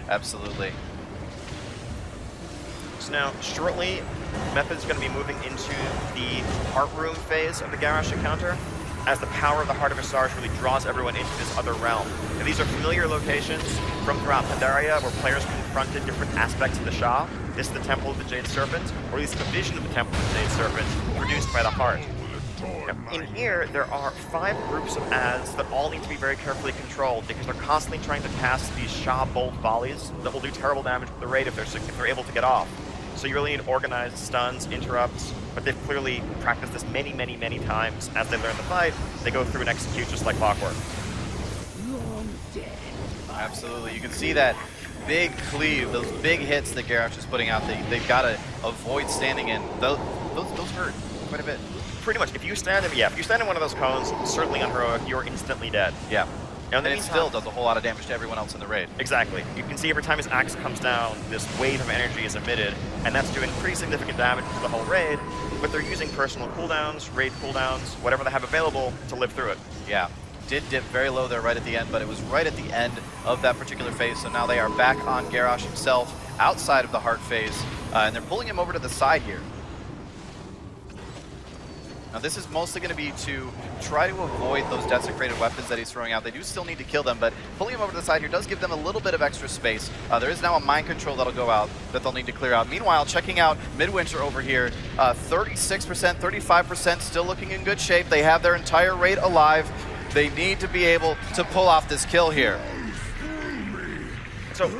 Absolutely. So now, shortly, Method's going to be moving into the Heart Room phase of the Garrosh encounter, as the power of the Heart of Visage really draws everyone into this other realm. Now, these are familiar locations from throughout Pandaria where players confronted different aspects of the Shah. This is the Temple of the Jade Serpent, or at least a vision of the Temple of the Jade Serpent, produced by the Heart. Now, in here, there are 5 groups of ads that all need to be very carefully controlled because they're constantly trying to cast these Shah bolt volleys that will do terrible damage with the raid if they're able to get off. So you really need organized stuns, interrupts, but they've clearly practiced this many, many, many times. As they learn the fight, they go through and execute just like clockwork. Absolutely. You can see that big cleave, those big hits that Garrosh is putting out. They've got to avoid standing in. Those hurt quite a bit. Pretty much. If you stand in one of those cones, certainly on heroic, you're instantly dead. Yeah. Now, and it still does a whole lot of damage to everyone else in the raid. Exactly. You can see every time his axe comes down, this wave of energy is emitted, and that's doing pretty significant damage to the whole raid, but they're using personal cooldowns, raid cooldowns, whatever they have available to live through it. Yeah. Did dip very low there right at the end, but it was right at the end of that particular phase, so now they are back on Garrosh himself, outside of the heart phase, and they're pulling him over to the side here. Now this is mostly going to be to try to avoid those desecrated weapons that he's throwing out. They do still need to kill them, but pulling them over to the side here does give them a little bit of extra space. There is now a mind control that'll go out that they'll need to clear out. Meanwhile, checking out Midwinter over here, 36%, 35%, still looking in good shape. They have their entire raid alive. They need to be able to pull off this kill here. So,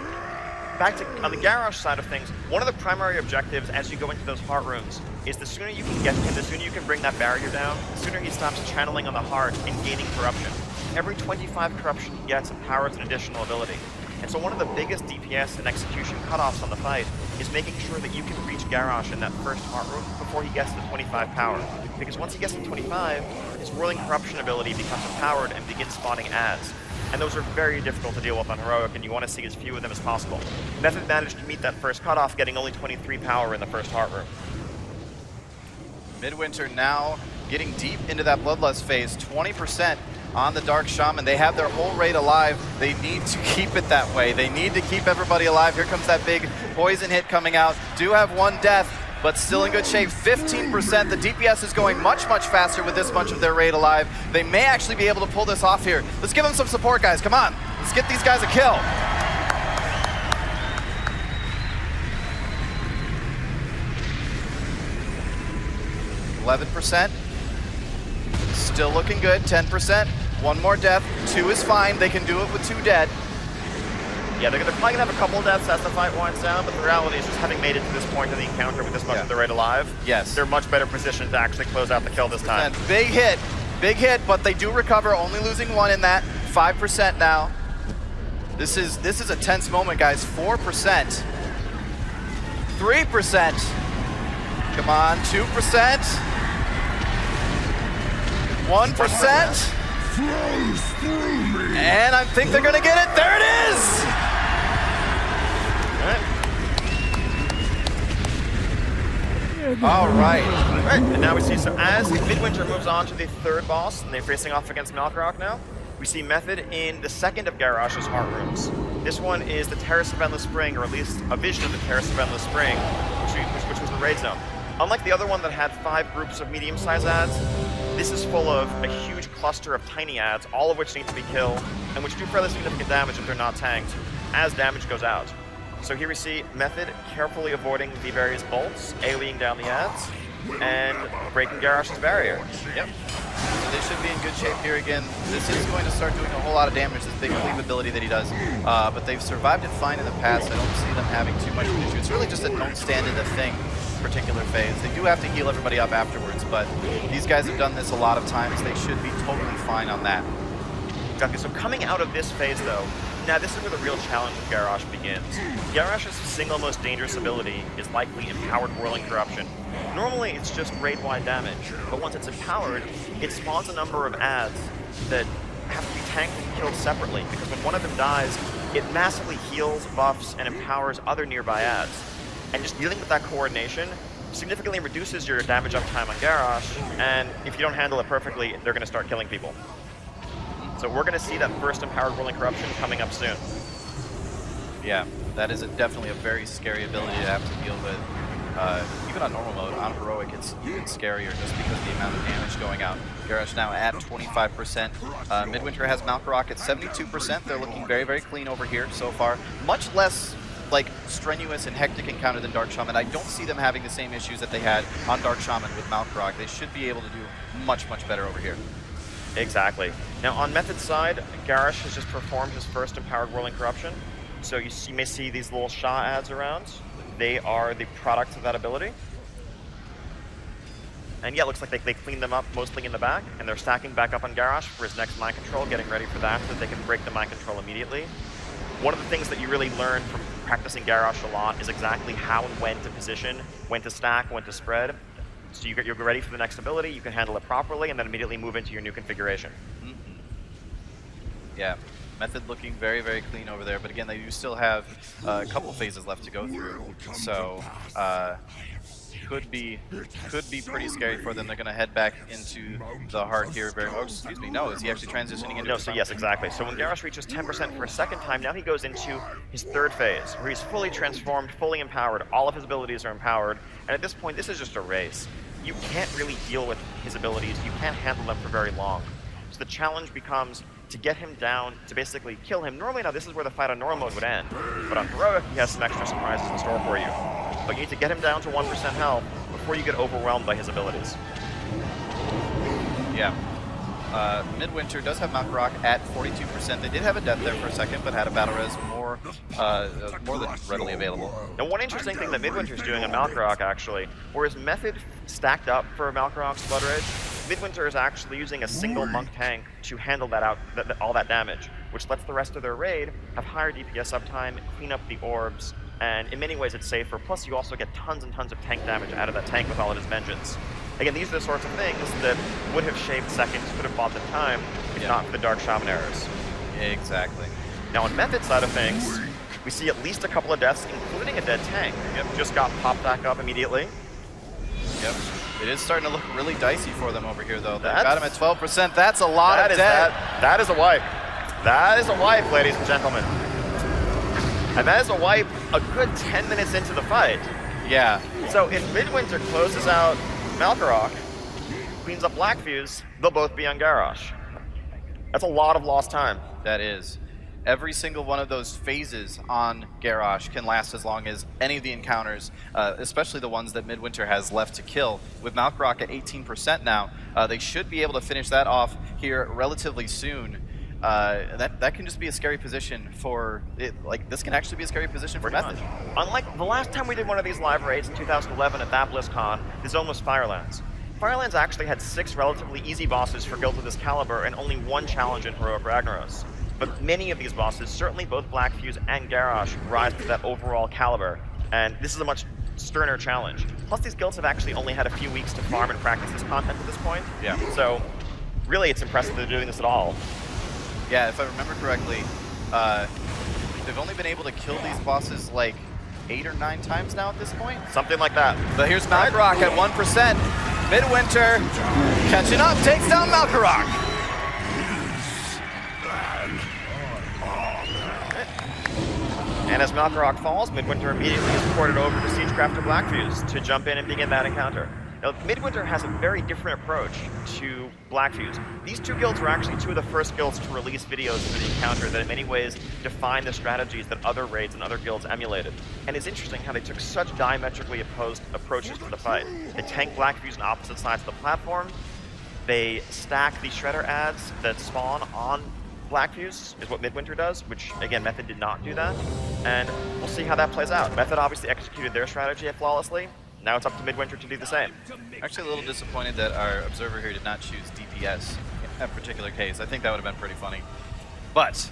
back to on the Garrosh side of things, one of the primary objectives as you go into those heart rooms is the sooner you can get to him, the sooner you can bring that barrier down, the sooner he stops channeling on the heart and gaining corruption. Every 25 corruption he gets empowers an additional ability. And so one of the biggest DPS and execution cutoffs on the fight is making sure that you can reach Garrosh in that first heart room before he gets to 25 power. Because once he gets to 25, his whirling corruption ability becomes empowered and begins spawning ads. And those are very difficult to deal with on Heroic, and you want to see as few of them as possible. Method managed to meet that first cutoff, getting only 23 power in the first heart room. Midwinter now getting deep into that Bloodlust phase, 20% on the Dark Shaman. They have their whole raid alive. They need to keep it that way. They need to keep everybody alive. Here comes that big poison hit coming out. Do have one death, but still in good shape. 15%. The DPS is going much, much faster with this much of their raid alive. They may actually be able to pull this off here. Let's give them some support, guys. Come on. Let's get these guys a kill. %. Still looking good. 10%. One more death. 2 is fine. They can do it with 2 dead. Yeah, they're probably going to have a couple deaths as the fight winds down, but the reality is just having made it to this point in the encounter with this much of the raid alive, yes, they're much better positioned to actually close out the kill this time. Big hit, but they do recover, only losing 1 in that. 5% now. This is a tense moment, guys. 4%. 3%. Come on, 2%. 1%. And I think they're gonna get it. There it is! All right. And now we see, so as Midwinter moves on to the third boss, and they're facing off against Malkorok now, we see Method in the second of Garrosh's heart rooms. This one is the Terrace of Endless Spring, or at least a vision of the Terrace of Endless Spring, which was the raid zone. Unlike the other one that had 5 groups of medium-sized ads, this is full of a huge cluster of tiny ads, all of which need to be killed, and which do fairly significant damage if they're not tanked, as damage goes out. So here we see Method carefully avoiding the various bolts, AoEing down the ads, and breaking Garrosh's barrier. Yep. So they should be in good shape here again. This is going to start doing a whole lot of damage, this big cleave ability that he does. But they've survived it fine in the past. I don't see them having too much of an issue. It's really just a don't stand in the thing particular phase. They do have to heal everybody up afterwards, but these guys have done this a lot of times. They should be totally fine on that. Okay, so coming out of this phase though, now this is where the real challenge with Garrosh begins. Garrosh's single most dangerous ability is likely Empowered Whirling Corruption. Normally it's just raid-wide damage, but once it's empowered, it spawns a number of ads that have to be tanked and killed separately, because when one of them dies, it massively heals, buffs, and empowers other nearby ads. And just dealing with that coordination significantly reduces your damage uptime on Garrosh, and if you don't handle it perfectly, they're going to start killing people. So we're going to see that first Empowered Whirling Corruption coming up soon. Yeah, that is definitely a very scary ability to have to deal with. Even on normal mode, on Heroic, it's even scarier just because of the amount of damage going out. Garrosh now at 25%. Midwinter has Malkorok at 72%. They're looking very, very clean over here so far. Much less like strenuous and hectic encounter than Dark Shaman. I don't see them having the same issues that they had on Dark Shaman with Malkorok. They should be able to do much, much better over here. Exactly. Now on Method's side, Garrosh has just performed his first Empowered Whirling Corruption. So you may see these little Shah ads around. They are the product of that ability. And yeah, it looks like they cleaned them up mostly in the back, and they're stacking back up on Garrosh for his next mind control, getting ready for that, so that they can break the mind control immediately. One of the things that you really learn from practicing Garrosh a lot is exactly how and when to position, when to stack, when to spread. So you're ready for the next ability, you can handle it properly, and then immediately move into your new configuration. Mm-hmm. Yeah, Method looking very, very clean over there, but again, they do still have a couple phases left to go through, so could be pretty scary for them. They're going to head back into the heart here. Excuse me, no, is he actually transitioning into? No, so yes, exactly. So when Garrosh reaches 10% for a second time, now he goes into his third phase, where he's fully transformed, fully empowered. All of his abilities are empowered, and at this point, this is just a race. you can't really deal with his abilities. You can't handle them for very long. So the challenge becomes to get him down, to basically kill him. Normally, now this is where the fight on normal mode would end, but on heroic, he has some extra surprises in store for you. But you need to get him down to 1% health before you get overwhelmed by his abilities. Yeah. Midwinter does have Malkarok at 42%. They did have a death there for a second, but had a battle res more than readily available. Now, one interesting thing that Midwinter's doing on Malkarok, actually, whereas Method stacked up for Malkarok's Blood Rage, Midwinter is actually using a single monk tank to handle all that damage, which lets the rest of their raid have higher DPS uptime, clean up the orbs, and in many ways it's safer. Plus, you also get tons and tons of tank damage out of that tank with all of his vengeance. Again, these are the sorts of things that would have shaved seconds, could have bought them time, if not for the Dark Shaman errors. Exactly. Now, on Method side of things, we see at least a couple of deaths, including a dead tank. Yep, just got popped back up immediately. Yep. It is starting to look really dicey for them over here, though. They've got him at 12%. That's a lot of dead. That is a wipe. That is a wipe, ladies and gentlemen. And that is a wipe a good 10 minutes into the fight. Yeah. So if Midwinter closes out Malkarok, cleans up Blackfuse, they'll both be on Garrosh. That's a lot of lost time. That is. Every single one of those phases on Garrosh can last as long as any of the encounters, especially the ones that Midwinter has left to kill. With Malkarok at 18% now, they should be able to finish that off here relatively soon. That can just be a scary position for it. Like, this can actually be a scary position for Method. Unlike the last time we did one of these live raids in 2011 at that BlizzCon, the zone was Firelands. Firelands actually had 6 relatively easy bosses for guilds of this caliber and only 1 challenge in Heroic Ragnaros. But many of these bosses, certainly both Blackfuse and Garrosh, rise to that overall caliber, and this is a much sterner challenge. Plus, these guilds have actually only had a few weeks to farm and practice this content at this point. Yeah. So, really, it's impressive they're doing this at all. Yeah, if I remember correctly, they've only been able to kill these bosses like 8 or 9 times now at this point. Something like that. But here's Malkarok at 1%. Midwinter catching up, takes down Malkarok. And as Malkarok falls, Midwinter immediately is ported over to Siegecrafter Blackfuse to jump in and begin that encounter. Now, Midwinter has a very different approach to Blackfuse. These 2 guilds were actually 2 of the first guilds to release videos for the encounter that in many ways define the strategies that other raids and other guilds emulated. And it's interesting how they took such diametrically opposed approaches to the fight. They tank Blackfuse on opposite sides of the platform. They stack the Shredder adds that spawn on Blackfuse, is what Midwinter does, which, again, Method did not do that. And we'll see how that plays out. Method obviously executed their strategy flawlessly. Now it's up to Midwinter to do the same. Actually, a little disappointed that our observer here did not choose DPS in that particular case. I think that would have been pretty funny. But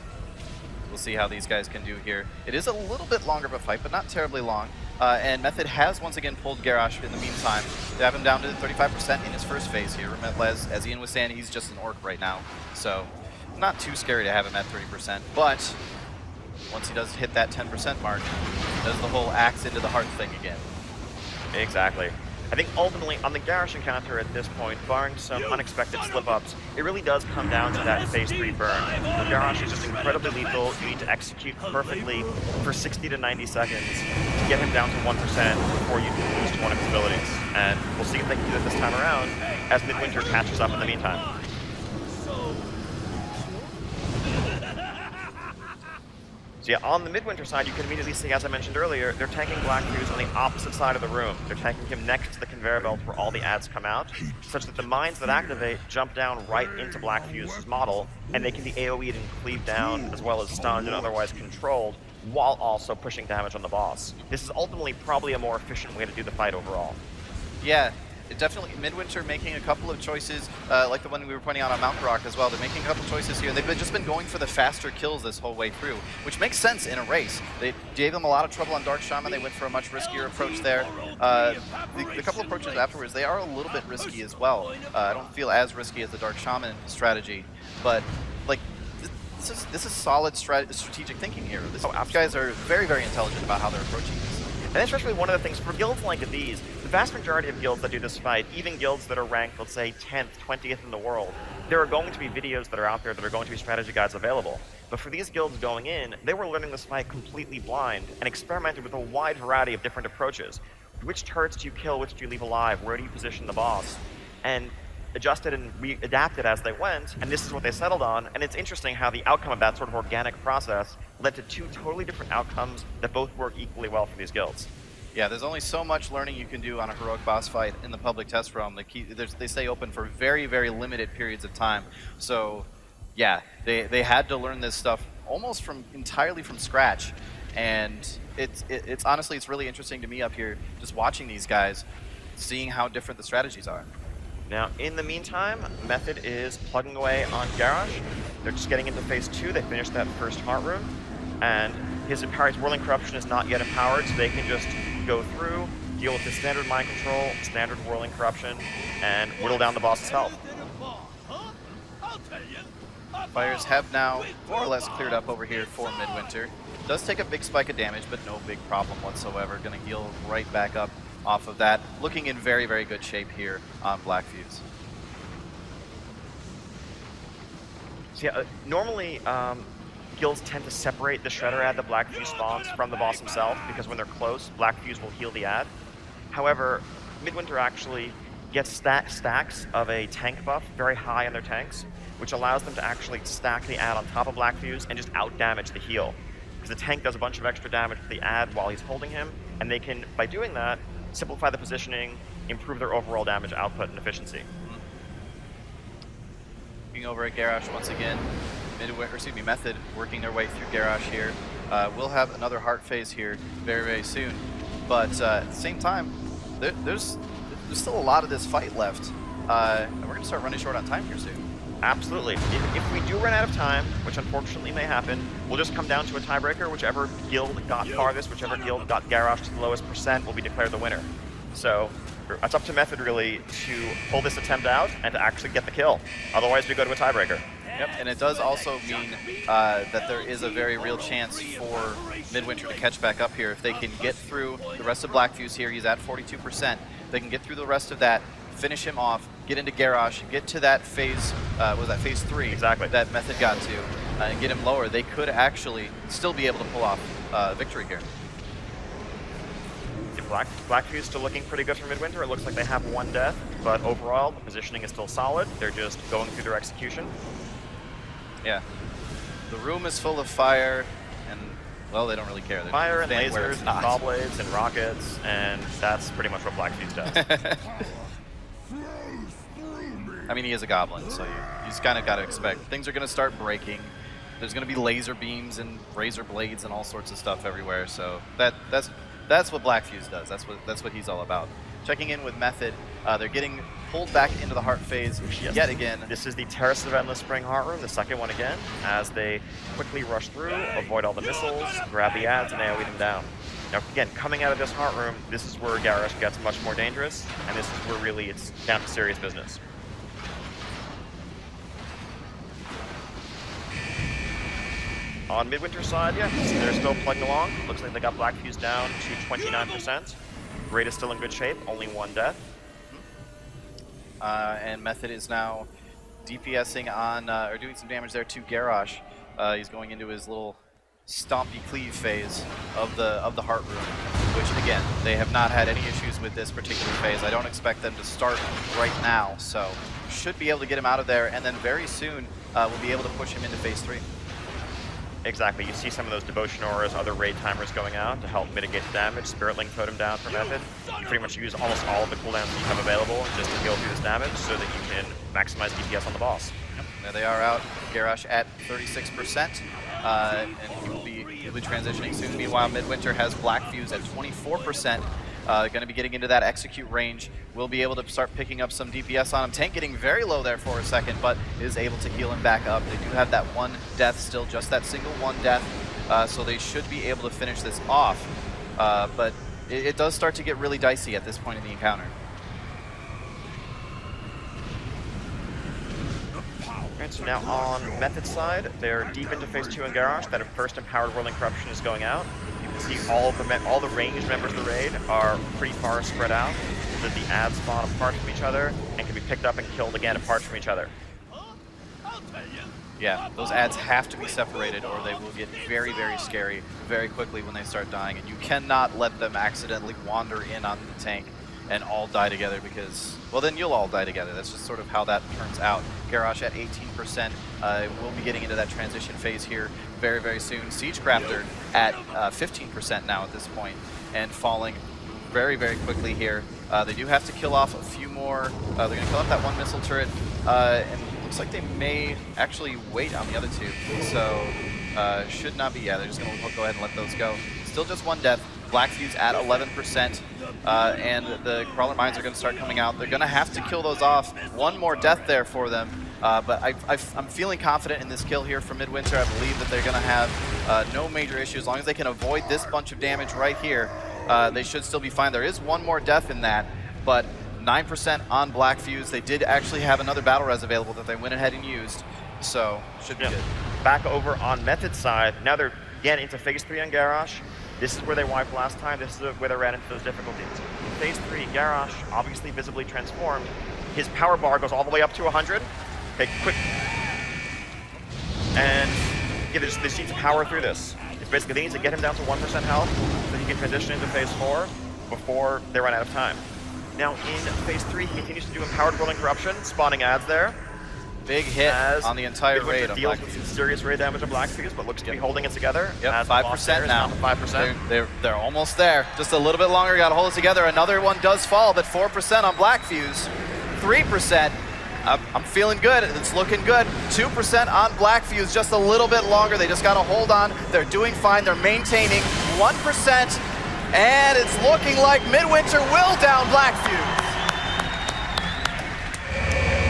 we'll see how these guys can do here. It is a little bit longer of a fight, but not terribly long. And Method has once again pulled Garrosh in the meantime to have him down to 35% in his first phase here. As Ian was saying, he's just an orc right now. So not too scary to have him at 30%. But once he does hit that 10% mark, does the whole axe into the heart thing again. Exactly. I think ultimately on the Garrosh encounter at this point, barring some unexpected slip-ups, it really does come down to that phase 3 burn. The Garrosh is just incredibly lethal. You need to execute perfectly for 60 to 90 seconds to get him down to 1% before you lose one of his abilities. And we'll see if they can do it this time around as Midwinter catches up in the meantime. So yeah, on the Midwinter side, you can immediately see, as I mentioned earlier, they're tanking Blackfuse on the opposite side of the room. They're tanking him next to the conveyor belt where all the ads come out, such that the mines that activate jump down right into Blackfuse's model, and they can be AoE'd and cleaved down, as well as stunned and otherwise controlled, while also pushing damage on the boss. This is ultimately probably a more efficient way to do the fight overall. Yeah. Definitely Midwinter making a couple of choices, like the one we were pointing out on Malkarok as well. They're making a couple choices here. They've just been going for the faster kills this whole way through, which makes sense in a race. They gave them a lot of trouble on Dark Shaman. They went for a much riskier approach there. The couple of approaches afterwards, they are a little bit risky as well. I don't feel as risky as the Dark Shaman strategy, but like this is solid strategic thinking here. These guys are very, very intelligent about how they're approaching this. And especially one of the things for guilds like these, the vast majority of guilds that do this fight, even guilds that are ranked, let's say, 10th, 20th in the world, there are going to be videos that are out there that are going to be strategy guides available. But for these guilds going in, they were learning this fight completely blind and experimented with a wide variety of different approaches. which turrets do you kill, which do you leave alive, where do you position the boss, and adjusted and adapted as they went, and this is what they settled on. And it's interesting how the outcome of that sort of organic process led to two totally different outcomes that both work equally well for these guilds. Yeah, there's only so much learning you can do on a heroic boss fight in the public test realm. They stay open for very, very limited periods of time. So, yeah, they had to learn this stuff almost entirely from scratch. And it's honestly, it's really interesting to me up here, just watching these guys, seeing how different the strategies are. Now, in the meantime, Method is plugging away on Garrosh. They're just getting into phase 2. They finished that first heart room, and his Whirling Corruption is not yet empowered, so they can just go through, deal with the standard Mind Control, standard Whirling Corruption, and whittle down the boss's health. Fires have now more or less cleared up over here for Midwinter. Does take a big spike of damage, but no big problem whatsoever. Going to heal right back up off of that. Looking in very, very good shape here on Black Fuse. So yeah, normally guilds tend to separate the Shredder ad that Black Fuse spawns from the boss himself, because when they're close, Black Fuse will heal the ad. However, Midwinter actually gets stacks of a tank buff very high on their tanks, which allows them to actually stack the ad on top of Black Fuse and just out-damage the heal. Because the tank does a bunch of extra damage to the ad while he's holding him, and they can, by doing that, simplify the positioning, improve their overall damage output and efficiency. Looking over at Garrosh once again, Method working their way through Garrosh here. We'll have another heart phase here very, very soon. But at the same time, there's still a lot of this fight left. And we're going to start running short on time here soon. Absolutely. If we do run out of time, which unfortunately may happen, we'll just come down to a tiebreaker. Whichever guild got farthest, whichever guild got Garrosh to the lowest percent will be declared the winner. So it's up to Method really to pull this attempt out and to actually get the kill. Otherwise, we go to a tiebreaker. Yep, and it does also mean that there is a very real chance for Midwinter to catch back up here. If they can get through the rest of Black Fuse here, he's at 42%. They can get through the rest of that, finish him off, get into Garrosh, get to that phase, was that phase 3? Exactly. That Method got to, and get him lower. They could actually still be able to pull off victory here. Black Fuse still looking pretty good for Midwinter. It looks like they have one death, but overall, the positioning is still solid. They're just going through their execution. Yeah. The room is full of fire, and, well, they don't really care. They're fire and lasers lasers and saw blades and rockets, and that's pretty much what Black Fuse does. I mean, he is a goblin, so you just kind of got to expect. Things are going to start breaking. There's going to be laser beams and razor blades and all sorts of stuff everywhere, so that's what Black Fuse does. That's what he's all about. Checking in with Method, they're getting pulled back into the heart phase yet again. This is the Terrace of Endless Spring heart room, the second one again, as they quickly rush through, avoid all the missiles, grab the ads, and AoE them down. Now, again, coming out of this heart room, this is where Garrosh gets much more dangerous, and this is where really it's down to serious business. On Midwinter's side, yeah, they're still plugging along. Looks like they got Black Fuse down to 29%. Raid is still in good shape, only one death. And Method is now DPSing on, or doing some damage there to Garrosh. He's going into his little stompy cleave phase of the heart room, which again, they have not had any issues with this particular phase. I don't expect them to start right now, so should be able to get him out of there, and then very soon we'll be able to push him into phase 3. Exactly. You see some of those Devotion Auras, other raid timers going out to help mitigate the damage. Spirit Link Totem down for Method. You pretty much use almost all of the cooldowns that you have available just to heal through this damage so that you can maximize DPS on the boss. Yep. There they are out. Garrosh at 36%. And he'll be transitioning soon. Meanwhile, Midwinter has Black Fuse at 24%. Going to be getting into that execute range. We'll be able to start picking up some DPS on him. Tank getting very low there for a second, but is able to heal him back up. They do have that one death still, just that single one death, so they should be able to finish this off. But it does start to get really dicey at this point in the encounter. Alright, so now on Method's side, they're deep into phase 2 in Garrosh. That first empowered Whirling Corruption is going out. You can see all the ranged members of the raid are pretty far spread out, so that the ads spawn apart from each other and can be picked up and killed again apart from each other. Yeah, those ads have to be separated or they will get very, very scary very quickly when they start dying. And you cannot let them accidentally wander in on the tank and all die together because, well, then you'll all die together. That's just sort of how that turns out. Garrosh at 18%. We'll be getting into that transition phase here very, very soon. Siegecrafter at 15% now at this point and falling very, very quickly here. They do have to kill off a few more. They're going to kill off that one missile turret, and it looks like they may actually wait on the other two. So should not be. Yeah, they're just going to go ahead and let those go. Still just one death. Black Fuse at 11%, and the Crawler Mines are going to start coming out. They're going to have to kill those off. One more death there for them, but I'm feeling confident in this kill here from Midwinter. I believe that they're going to have no major issues. As long as they can avoid this bunch of damage right here, they should still be fine. There is one more death in that, but 9% on Black Fuse. They did actually have another battle res available that they went ahead and used, so should be good. Back over on Method side, now they're again into phase 3 on Garrosh. This is where they wiped last time. This is where they ran into those difficulties. In phase 3, Garrosh, obviously visibly transformed. His power bar goes all the way up to 100. Okay, quick. And yeah, they just need to power through this. It's basically they need to get him down to 1% health so he can transition into phase 4 before they run out of time. Now in phase 3, he continues to do Empowered Will and Corruption, spawning ads there. Big hit on the entire raid of Black Fuse. Fuse. Some serious raid damage on Black Fuse, but looks to be holding it together. Yep, 5% now. 5%. They're almost there. Just a little bit longer. Got to hold it together. Another one does fall, but 4% on Black Fuse. 3%. I'm feeling good. It's looking good. 2% on Black Fuse. Just a little bit longer. They just got to hold on. They're doing fine. They're maintaining 1%, and it's looking like Midwinter will down Black Fuse.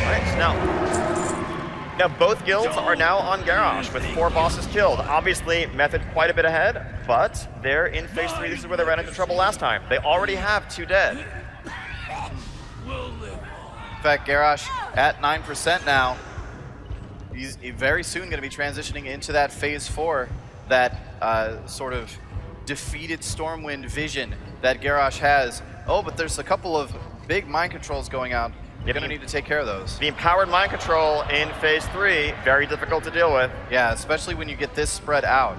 All right, so now both guilds are now on Garrosh with 4 bosses killed. Obviously, Method quite a bit ahead, but they're in phase 3. This is where they ran into trouble last time. They already have 2 dead. In fact, Garrosh at 9% now. He's very soon going to be transitioning into that phase 4, that sort of defeated Stormwind vision that Garrosh has. Oh, but there's a couple of big mind controls going out. You're going to need to take care of those. The Empowered Mind Control in phase 3, very difficult to deal with. Yeah, especially when you get this spread out.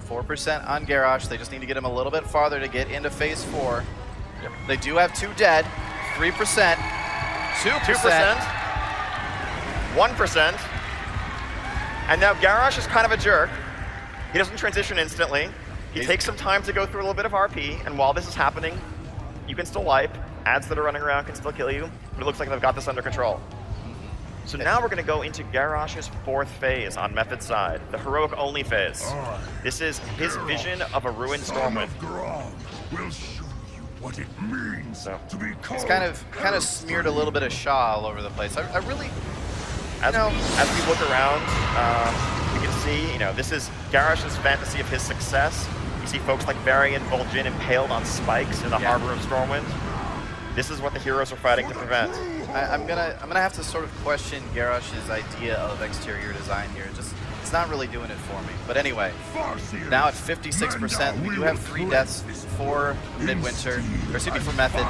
4% on Garrosh. They just need to get him a little bit farther to get into phase 4. Yep. They do have 2 dead. 3%. 2%. 1%. And now Garrosh is kind of a jerk. He doesn't transition instantly. He takes some time to go through a little bit of RP, and while this is happening, you can still wipe. Ads that are running around can still kill you, but it looks like they've got this under control. So now we're going to go into Garrosh's 4th phase on Method side, the heroic only phase. This is his vision of a ruined Stormwind. We'll show you what it means to be called. It's kind of smeared a little bit of Shaw all over the place. I really, as we look around, we can see, this is Garrosh's fantasy of his success. You see folks like Varian Vol'jin impaled on spikes in the harbor of Stormwind. This is what the heroes are fighting to prevent. I'm gonna have to sort of question Garrosh's idea of exterior design here. It's not really doing it for me. But anyway, now at 56%, we do have 3 deaths for Midwinter, or excuse me, for Method.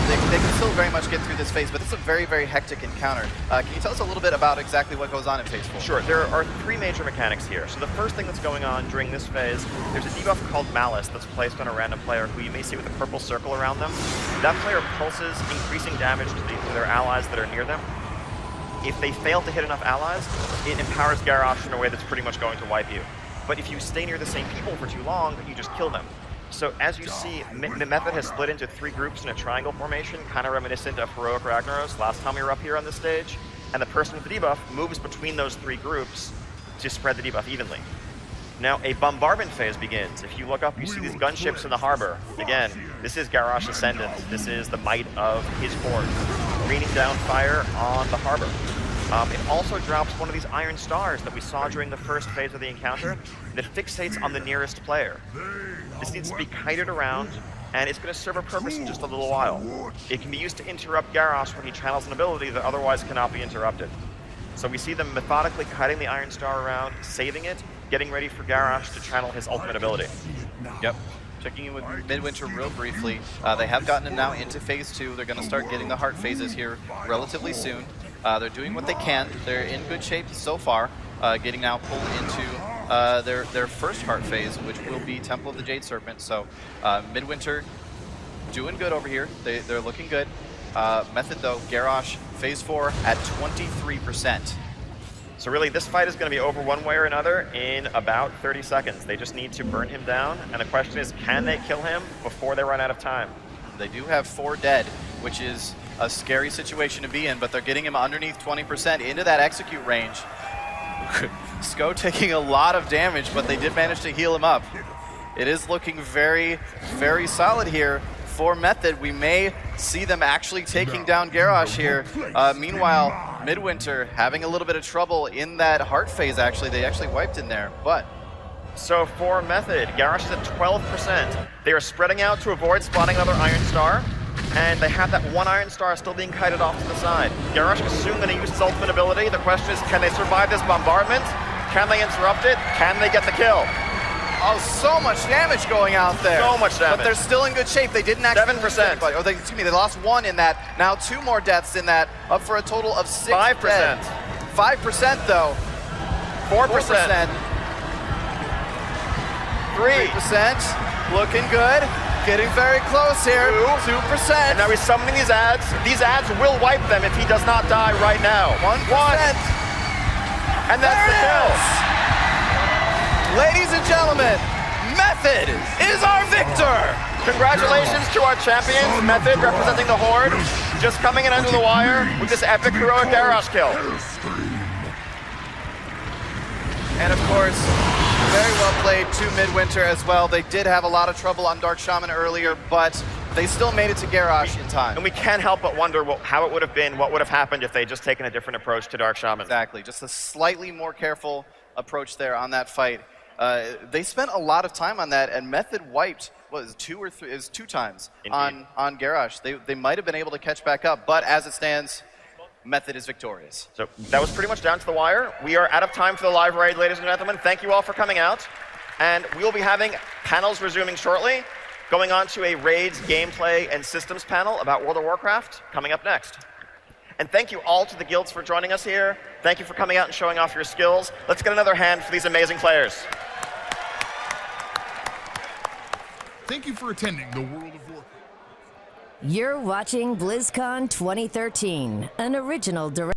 They can still very much get through this phase, but it's a very, very hectic encounter. Can you tell us a little bit about exactly what goes on in phase 4? Sure, there are 3 major mechanics here. So the first thing that's going on during this phase, there's a debuff called Malice that's placed on a random player who you may see with a purple circle around them. That player pulses increasing damage to their allies that are near them. If they fail to hit enough allies, it empowers Garrosh in a way that's pretty much going to wipe you. But if you stay near the same people for too long, you just kill them. So as you see, Method has split into 3 groups in a triangle formation, kind of reminiscent of Heroic Ragnaros last time we were up here on this stage. And the person with the debuff moves between those 3 groups to spread the debuff evenly. Now, a bombardment phase begins. If you look up, you see these gunships in the harbor. Again, this is Garrosh Ascendant. This is the might of his horde, raining down fire on the harbor. It also drops one of these iron stars that we saw during the first phase of the encounter that fixates on the nearest player. This needs to be kited around, and it's going to serve a purpose in just a little while. It can be used to interrupt Garrosh when he channels an ability that otherwise cannot be interrupted. So we see them methodically kiting the iron star around, saving it, getting ready for Garrosh to channel his ultimate ability. Yep. Checking in with Midwinter real briefly. They have gotten him now into phase 2. They're going to start getting the heart phases here relatively soon. They're doing what they can. They're in good shape so far, getting now pulled into their first heart phase, which will be Temple of the Jade Serpent. So Midwinter doing good over here. They're looking good. Method though, Garrosh phase 4 at 23%. So really, this fight is going to be over one way or another in about 30 seconds. They just need to burn him down, and the question is, can they kill him before they run out of time? They do have 4 dead, which is a scary situation to be in, but they're getting him underneath 20% into that execute range. Sko taking a lot of damage, but they did manage to heal him up. It is looking very, very solid here for Method. We may see them actually taking down Garrosh here. Meanwhile, Midwinter having a little bit of trouble in that heart phase, actually. They actually wiped in there, but... So for Method, Garrosh is at 12%. They are spreading out to avoid spotting another Iron Star, and they have that one Iron Star still being kited off to the side. Garrosh is soon going to use his ultimate ability. The question is, can they survive this bombardment? Can they interrupt it? Can they get the kill? Oh, so much damage going out there. So much damage. But they're still in good shape. They didn't actually 7%. Oh, excuse me, they lost 1 in that. Now 2 more deaths in that, up for a total of 6 5%. dead. 5% though. 4%. 3%. Looking good. Getting very close here. 2%. And now he's summoning these ads. These ads will wipe them if he does not die right now. 1%. And that's the kill. Ladies and gentlemen, Method is our victor! Congratulations to our champions, Method representing the Horde, just coming in under the wire with this epic heroic Garrosh kill. And of course, very well played to Midwinter as well. They did have a lot of trouble on Dark Shaman earlier, but they still made it to Garrosh in time. And we can't help but wonder how it would have been, what would have happened if they had just taken a different approach to Dark Shaman. Exactly, just a slightly more careful approach there on that fight. They spent a lot of time on that, and Method wiped, what was it, 2 or 3? It was 2 times on Garrosh. They might have been able to catch back up, but as it stands, Method is victorious. So that was pretty much down to the wire. We are out of time for the live raid, ladies and gentlemen. Thank you all for coming out. And we will be having panels resuming shortly, going on to a raids, gameplay, and systems panel about World of Warcraft coming up next. And thank you all to the guilds for joining us here. Thank you for coming out and showing off your skills. Let's get another hand for these amazing players. Thank you for attending the World of Warcraft. You're watching BlizzCon 2013, an original direct